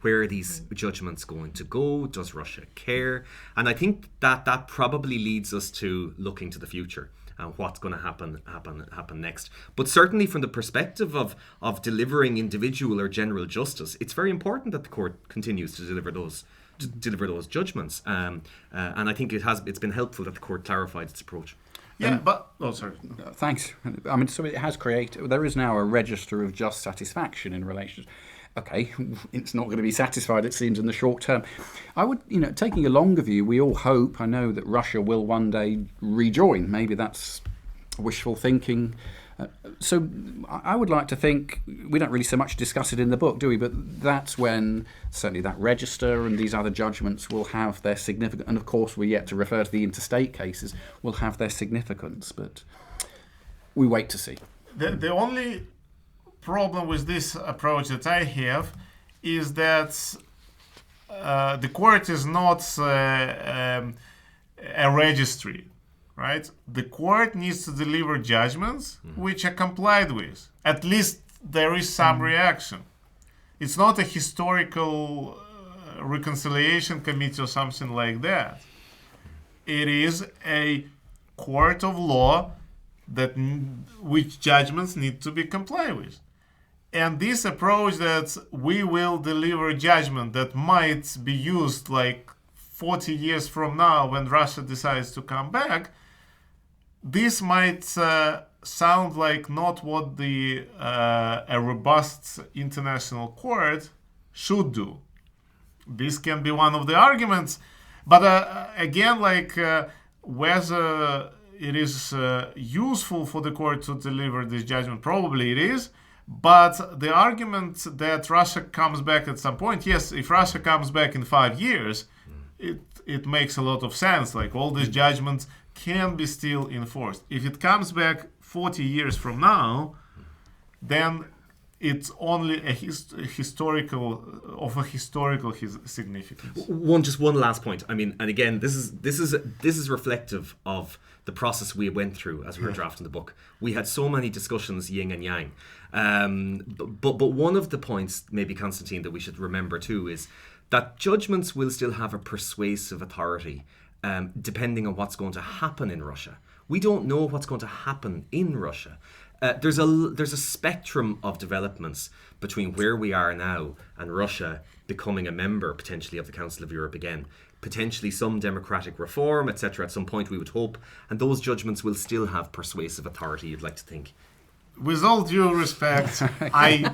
Where are these judgments going to go? Does Russia care? And I think that probably leads us to looking to the future and what's going to happen next. But certainly from the perspective of delivering individual or general justice, it's very important that the court continues to deliver those judgments. And I think it's been helpful that the court clarified its approach. Yeah, sorry. Thanks. I mean, so it has created. There is now a register of just satisfaction in relation. Okay, it's not going to be satisfied, it seems, in the short term. I would, taking a longer view, we all hope, I know, that Russia will one day rejoin. Maybe that's wishful thinking. So I would like to think, we don't really so much discuss it in the book, do we? But that's when certainly that register and these other judgments will have their significance. And of course, we're yet to refer to the interstate cases, will have their significance. But we wait to see. The only problem with this approach that I have is that the court is not a registry. Right? The court needs to deliver judgments which are complied with. At least there is some reaction. It's not a historical reconciliation committee or something like that. It is a court of law which judgments need to be complied with. And this approach that we will deliver judgment that might be used like 40 years from now when Russia decides to come back, this might sound like not what a robust international court should do. This can be one of the arguments, but again, whether it is useful for the court to deliver this judgment, probably it is. But the argument that Russia comes back at some point, yes, if Russia comes back in 5 years, it makes a lot of sense. Like all these judgments can be still enforced. If it comes back 40 years from now, then it's only a historical significance. One last point. I mean, and again, this is reflective of the process we went through as we were drafting the book. We had so many discussions, yin and yang. But one of the points, maybe Constantine, that we should remember too is that judgments will still have a persuasive authority, depending on what's going to happen in Russia. We don't know what's going to happen in Russia. there's a spectrum of developments between where we are now and Russia becoming a member potentially of the Council of Europe again. Potentially some democratic reform, etc. At some point, we would hope, and those judgments will still have persuasive authority. You'd like to think. With all due respect, I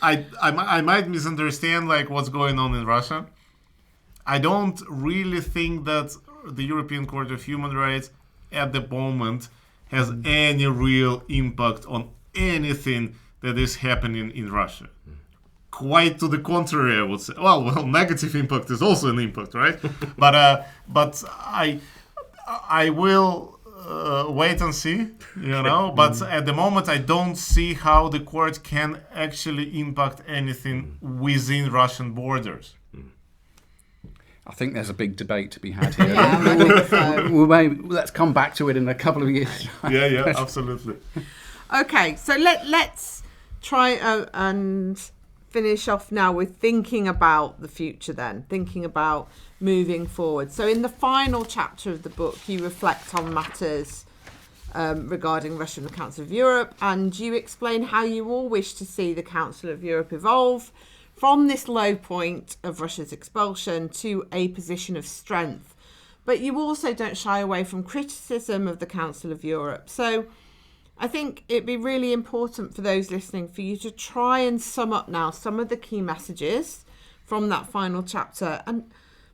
might misunderstand like what's going on in Russia. I don't really think that the European Court of Human Rights at the moment has any real impact on anything that is happening in Russia. Quite to the contrary, I would say. Well, negative impact is also an impact, right? but I will wait and see, you know. But at the moment, I don't see how the court can actually impact anything within Russian borders. I think there's a big debate to be had here. Yeah, I think so. Let's come back to it in a couple of years. Yeah, absolutely. Okay, so let's try and finish off now with thinking about the future then, thinking about moving forward. So in the final chapter of the book, you reflect on matters regarding Russia and the Council of Europe, and you explain how you all wish to see the Council of Europe evolve from this low point of Russia's expulsion to a position of strength. But you also don't shy away from criticism of the Council of Europe. So I think it'd be really important for those listening for you to try and sum up now some of the key messages from that final chapter, and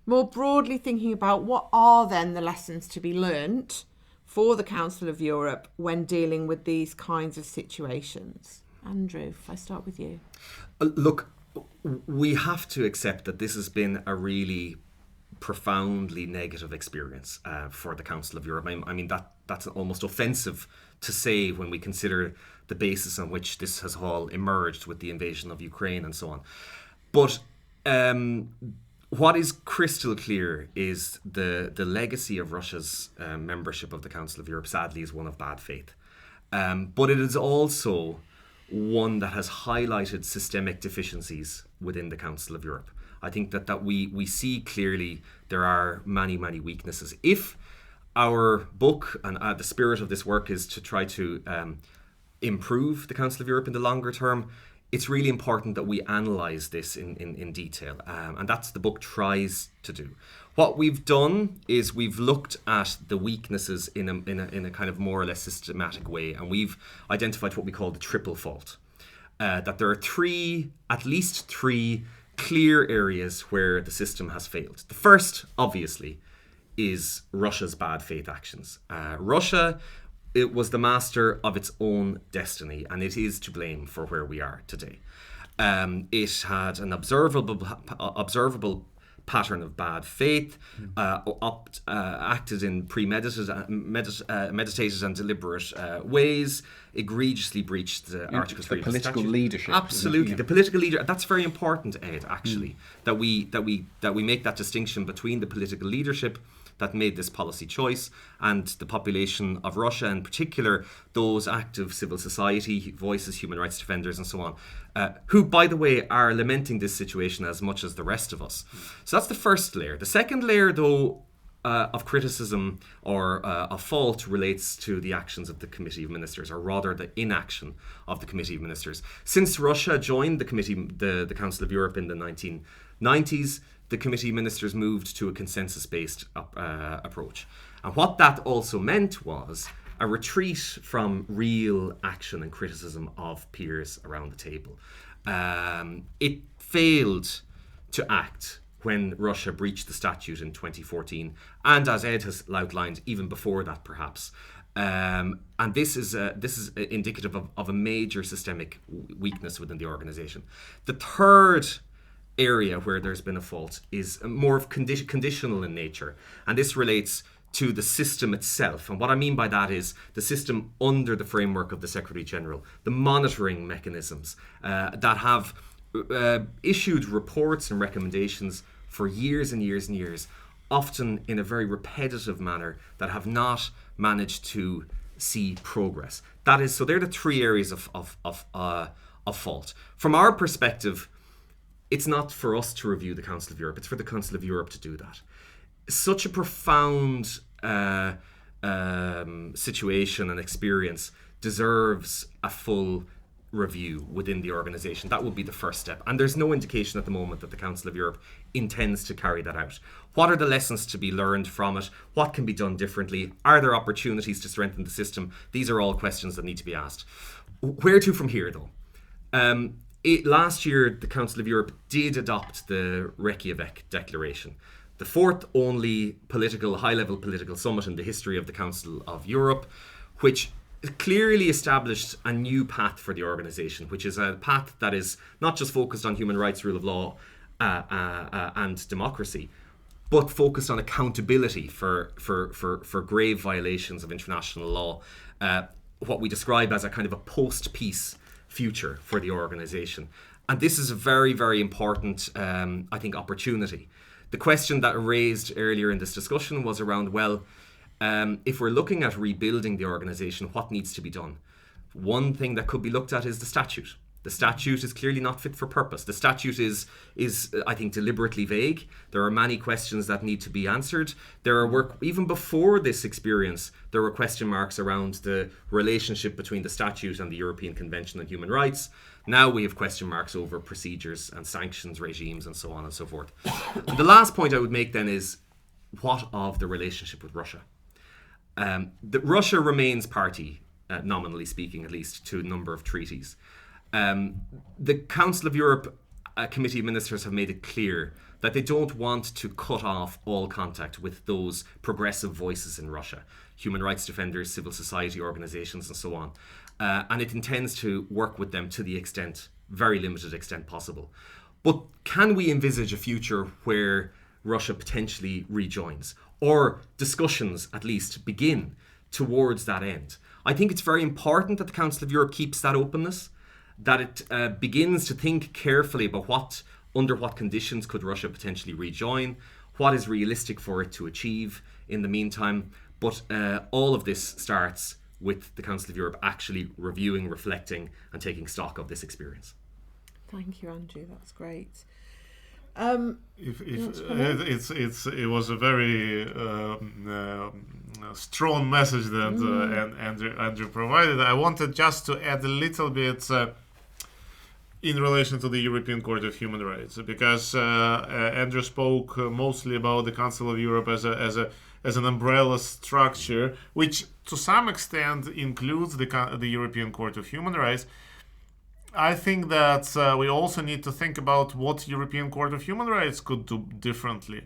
more broadly thinking about what are then the lessons to be learnt for the Council of Europe when dealing with these kinds of situations. Andrew, if I start with you. Look, we have to accept that this has been a really profoundly negative experience for the Council of Europe. I mean, that's almost offensive to say when we consider the basis on which this has all emerged with the invasion of Ukraine and so on. But what is crystal clear is the legacy of Russia's membership of the Council of Europe, sadly, is one of bad faith. But it is also one that has highlighted systemic deficiencies within the Council of Europe. I think that we see clearly there are many weaknesses. If our book and the spirit of this work is to try to improve the Council of Europe in the longer term, it's really important that we analyse this in detail, and that's the book tries to do. What we've done is we've looked at the weaknesses in a kind of more or less systematic way, and we've identified what we call the triple fault. That there are at least three clear areas where the system has failed. The first, obviously, is Russia's bad faith actions. Russia, it was the master of its own destiny, and it is to blame for where we are today. It had an observable pattern of bad faith, acted in premeditated meditated and deliberate ways, egregiously breached Article 3 of the political statute. leadership. Absolutely, the political leader. That's very important, Ed. Actually, that we make that distinction between the political leadership that made this policy choice and the population of Russia, in particular those active civil society voices, human rights defenders and so on, who, by the way, are lamenting this situation as much as the rest of us. So that's the first layer. The second layer, though, of criticism or of fault relates to the actions of the Committee of Ministers, or rather the inaction of the Committee of Ministers. Since Russia joined the Council of Europe in the 1990s, the Committee of Ministers moved to a consensus-based approach. And what that also meant was a retreat from real action and criticism of peers around the table. It failed to act when Russia breached the statute in 2014, and as Ed has outlined, even before that perhaps. And this is indicative of a major systemic weakness within the organisation. The third area where there's been a fault is more of conditional in nature, and this relates to the system itself. And what I mean by that is the system under the framework of the Secretary General, the monitoring mechanisms that have issued reports and recommendations for years and years and years, often in a very repetitive manner, that have not managed to see progress. So they're the three areas of fault. From our perspective, it's not for us to review the Council of Europe, it's for the Council of Europe to do that. Such a profound situation and experience deserves a full review within the organisation. That would be the first step. And there's no indication at the moment that the Council of Europe intends to carry that out. What are the lessons to be learned from it? What can be done differently? Are there opportunities to strengthen the system? These are all questions that need to be asked. Where to from here, though? Last year, the Council of Europe did adopt the Reykjavik Declaration, the fourth only high-level political summit in the history of the Council of Europe, which clearly established a new path for the organisation, which is a path that is not just focused on human rights, rule of law, and democracy, but focused on accountability for grave violations of international law, what we describe as a kind of a post-peace future for the organisation. And this is a very, very important, I think, opportunity. The question that raised earlier in this discussion was around, if we're looking at rebuilding the organisation, what needs to be done? One thing that could be looked at is the statute. The statute is clearly not fit for purpose. The statute is I think, deliberately vague. There are many questions that need to be answered. Even before this experience, there were question marks around the relationship between the statute and the European Convention on Human Rights. Now we have question marks over procedures and sanctions regimes and so on and so forth. The last point I would make then is, what of the relationship with Russia? Russia remains party, nominally speaking at least, to a number of treaties. The Council of Europe Committee of Ministers have made it clear that they don't want to cut off all contact with those progressive voices in Russia, human rights defenders, civil society organisations and so on. And it intends to work with them to the very limited extent possible. But can we envisage a future where Russia potentially rejoins, or discussions at least begin towards that end? I think it's very important that the Council of Europe keeps that openness, that it begins to think carefully about under what conditions could Russia potentially rejoin, what is realistic for it to achieve in the meantime. But all of this starts with the Council of Europe actually reviewing, reflecting and taking stock of this experience. Thank you, Andrew. That's great. It was a very strong message that Andrew provided. I wanted just to add a little bit in relation to the European Court of Human Rights, because Andrew spoke mostly about the Council of Europe as an umbrella structure, which to some extent includes the European Court of Human Rights. I think that we also need to think about what European Court of Human Rights could do differently.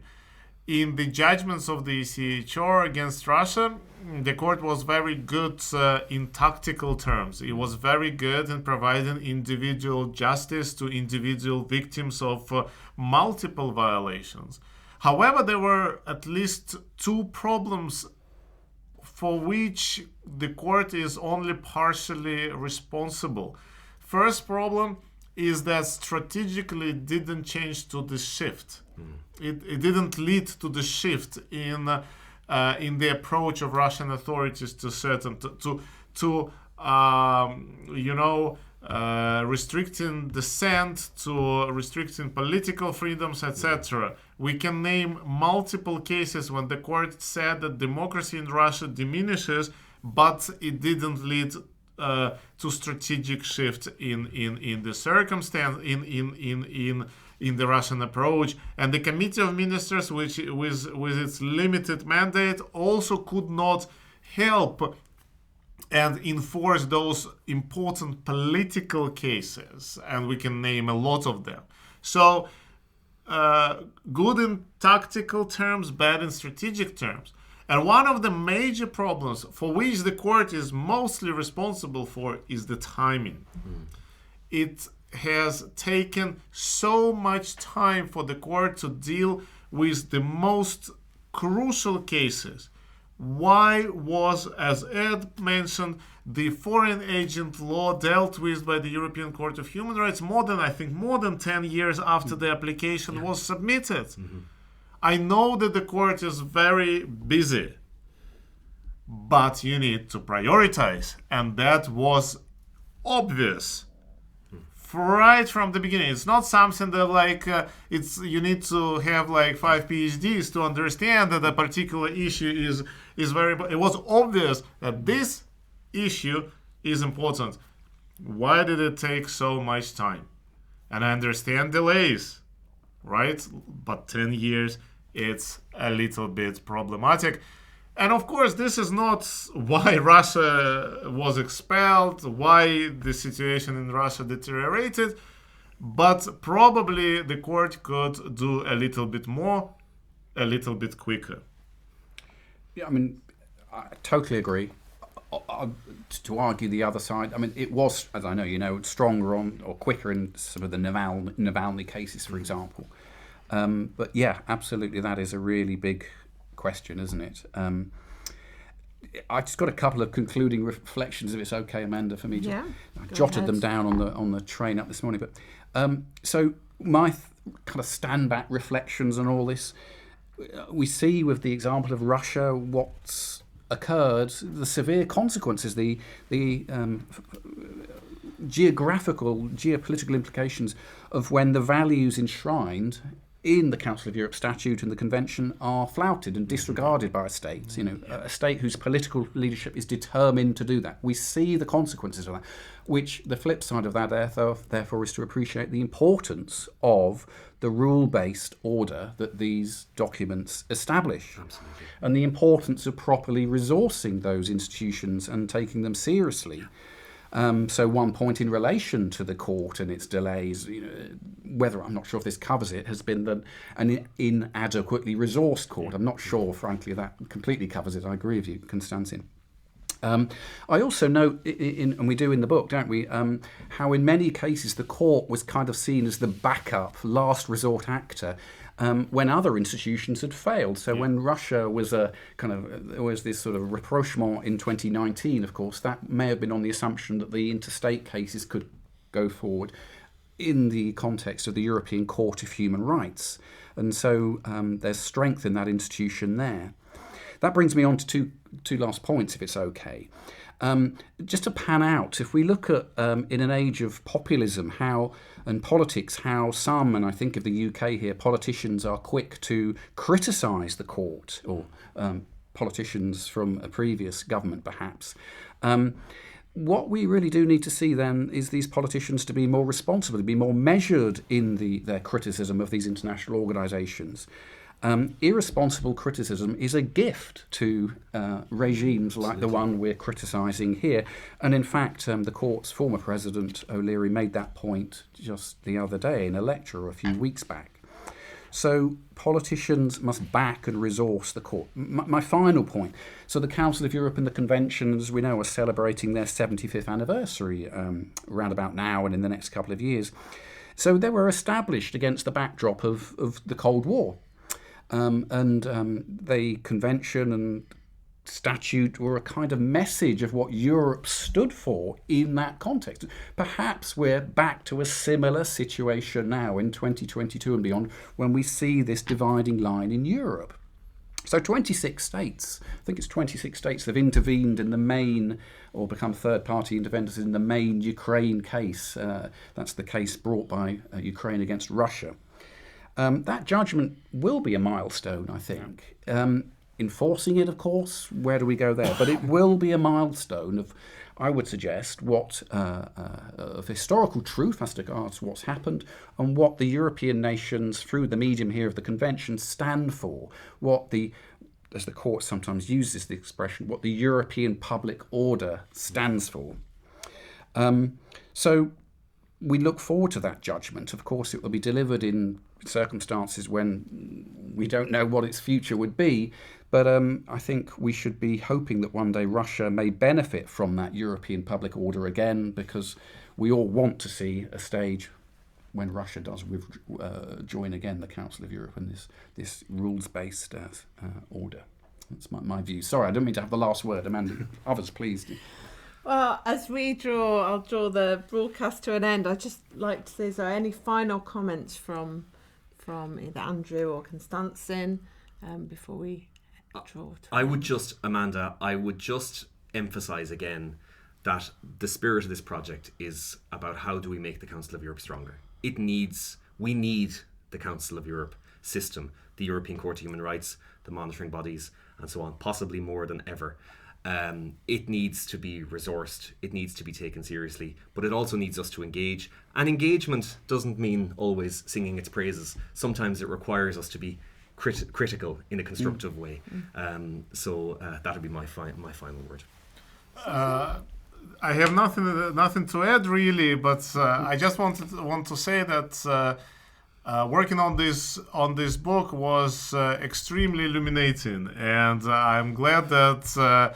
In the judgments of the ECHR against Russia, the court was very good in tactical terms. It was very good in providing individual justice to individual victims of multiple violations. However, there were at least two problems for which the court is only partially responsible. First problem is that strategically it didn't change to the shift. It didn't lead to the shift in the approach of Russian authorities to restricting dissent, to restricting political freedoms, etc. We can name multiple cases when the court said that democracy in Russia diminishes, but it didn't lead to strategic shift in the circumstance in the Russian approach. And the Committee of Ministers, which with its limited mandate, also could not help and enforce those important political cases, and we can name a lot of them. So good in tactical terms, bad in strategic terms. And one of the major problems for which the court is mostly responsible for is the timing. It has taken so much time for the court to deal with the most crucial cases. Why was, as Ed mentioned, the foreign agent law dealt with by the European Court of Human Rights more than 10 years after the application was submitted? I know that the court is very busy, but you need to prioritize, and that was obvious right from the beginning. It's not something that like it's you need to have like 5 PhDs to understand that a particular issue is very. It was obvious that this issue is important. Why did it take so much time? And I understand delays, right? But 10 years, it's a little bit problematic. And of course, this is not why Russia was expelled, why the situation in Russia deteriorated, but probably the court could do a little bit more, a little bit quicker. Yeah, I mean, I totally agree. To argue the other side, I mean, it was, as I know you know, stronger on or quicker in some of the Navalny cases, for example. But yeah, absolutely, that is a really big question, isn't it? I just got a couple of concluding reflections, if it's okay, Amanda, for me. Yeah, I jotted them down on the train up this morning. But so my kind of stand back reflections on all this. We see with the example of Russia what's occurred, the severe consequences, the geopolitical implications of when the values enshrined in the Council of Europe Statute and the Convention are flouted and disregarded by a state. You know, a state whose political leadership is determined to do that. We see the consequences of that. Which the flip side of that, therefore, is to appreciate the importance of the rule-based order that these documents establish. Absolutely. And the importance of properly resourcing those institutions and taking them seriously. So one point in relation to the court and its delays, you know, whether I'm not sure if this covers it, has been an inadequately resourced court. I'm not sure, frankly, that completely covers it. I agree with you, Konstantin. I also note, and we do in the book, don't we, how in many cases the court was kind of seen as the backup, last resort actor when other institutions had failed. So when Russia was there was this sort of rapprochement in 2019, of course, that may have been on the assumption that the interstate cases could go forward in the context of the European Court of Human Rights. And so there's strength in that institution there. That brings me on to two last points, if it's okay. Just to pan out, if we look at, in an age of populism and politics, how some, and I think of the UK here, politicians are quick to criticise the court, or politicians from a previous government perhaps. What we really do need to see then is these politicians to be more responsible, to be more measured in their criticism of these international organisations. Irresponsible criticism is a gift to regimes like the one we're criticising here. And in fact, the court's former president, O'Leary, made that point just the other day in a lecture a few weeks back. So politicians must back and resource the court. My final point. So the Council of Europe and the Convention, as we know, are celebrating their 75th anniversary around about now and in the next couple of years. So they were established against the backdrop of the Cold War. The convention and statute were a kind of message of what Europe stood for in that context. Perhaps we're back to a similar situation now in 2022 and beyond when we see this dividing line in Europe. So 26 states, I think it's 26 states have intervened in the main, or become third-party interveners in the main Ukraine case. That's the case brought by Ukraine against Russia. That judgment will be a milestone, I think. Enforcing it, of course, where do we go there? But it will be a milestone of, I would suggest, what of historical truth as regards what's happened and what the European nations, through the medium here of the Convention, stand for. What the, as the court sometimes uses the expression, what the European public order stands for. So we look forward to that judgment. Of course, it will be delivered in circumstances when we don't know what its future would be. But I think we should be hoping that one day Russia may benefit from that European public order again, because we all want to see a stage when Russia does join again the Council of Europe and this rules-based order. That's my view. Sorry, I don't mean to have the last word, Amanda. Others, please. Well, as I'll draw the broadcast to an end. I'd just like to say, is there any final comments from either Andrew or Konstantin before we draw? Amanda, I would just emphasise again that the spirit of this project is about how do we make the Council of Europe stronger. We need the Council of Europe system, the European Court of Human Rights, the monitoring bodies, and so on, possibly more than ever. It needs to be resourced, it needs to be taken seriously, but it also needs us to engage. And engagement doesn't mean always singing its praises. Sometimes it requires us to be critical in a constructive way. So that would be my final word. I have nothing to add really, but I just want to say that working on this book was extremely illuminating, and I'm glad that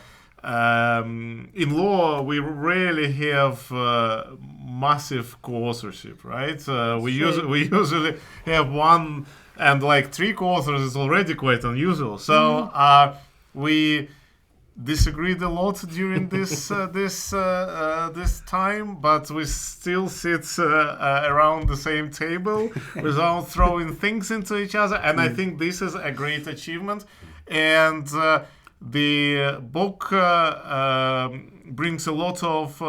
in law we rarely have massive co-authorship, right? We usually have one, and like 3 co-authors is already quite unusual. So we disagreed a lot during this time, but we still sit around the same table without throwing things into each other, and I think this is a great achievement. And the book brings a lot of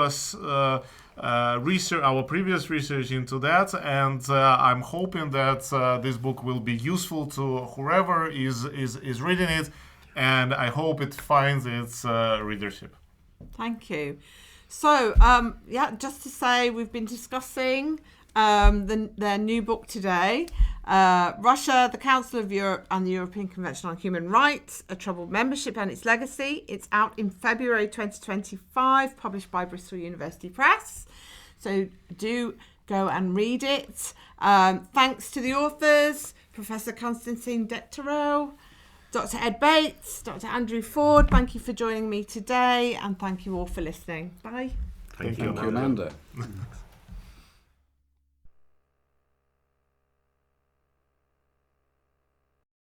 research, our previous research into that, and I'm hoping that this book will be useful to whoever is reading it, and I hope it finds its readership. Thank you. So, just to say, we've been discussing their new book today, Russia, the Council of Europe and the European Convention on Human Rights, A Troubled Membership and Its Legacy. It's out in February 2025, published by Bristol University Press. So do go and read it. Thanks to the authors, Professor Constantine Dectereau, Dr. Ed Bates, Dr. Andrew Ford, thank you for joining me today, and thank you all for listening. Bye. Thank you, Amanda.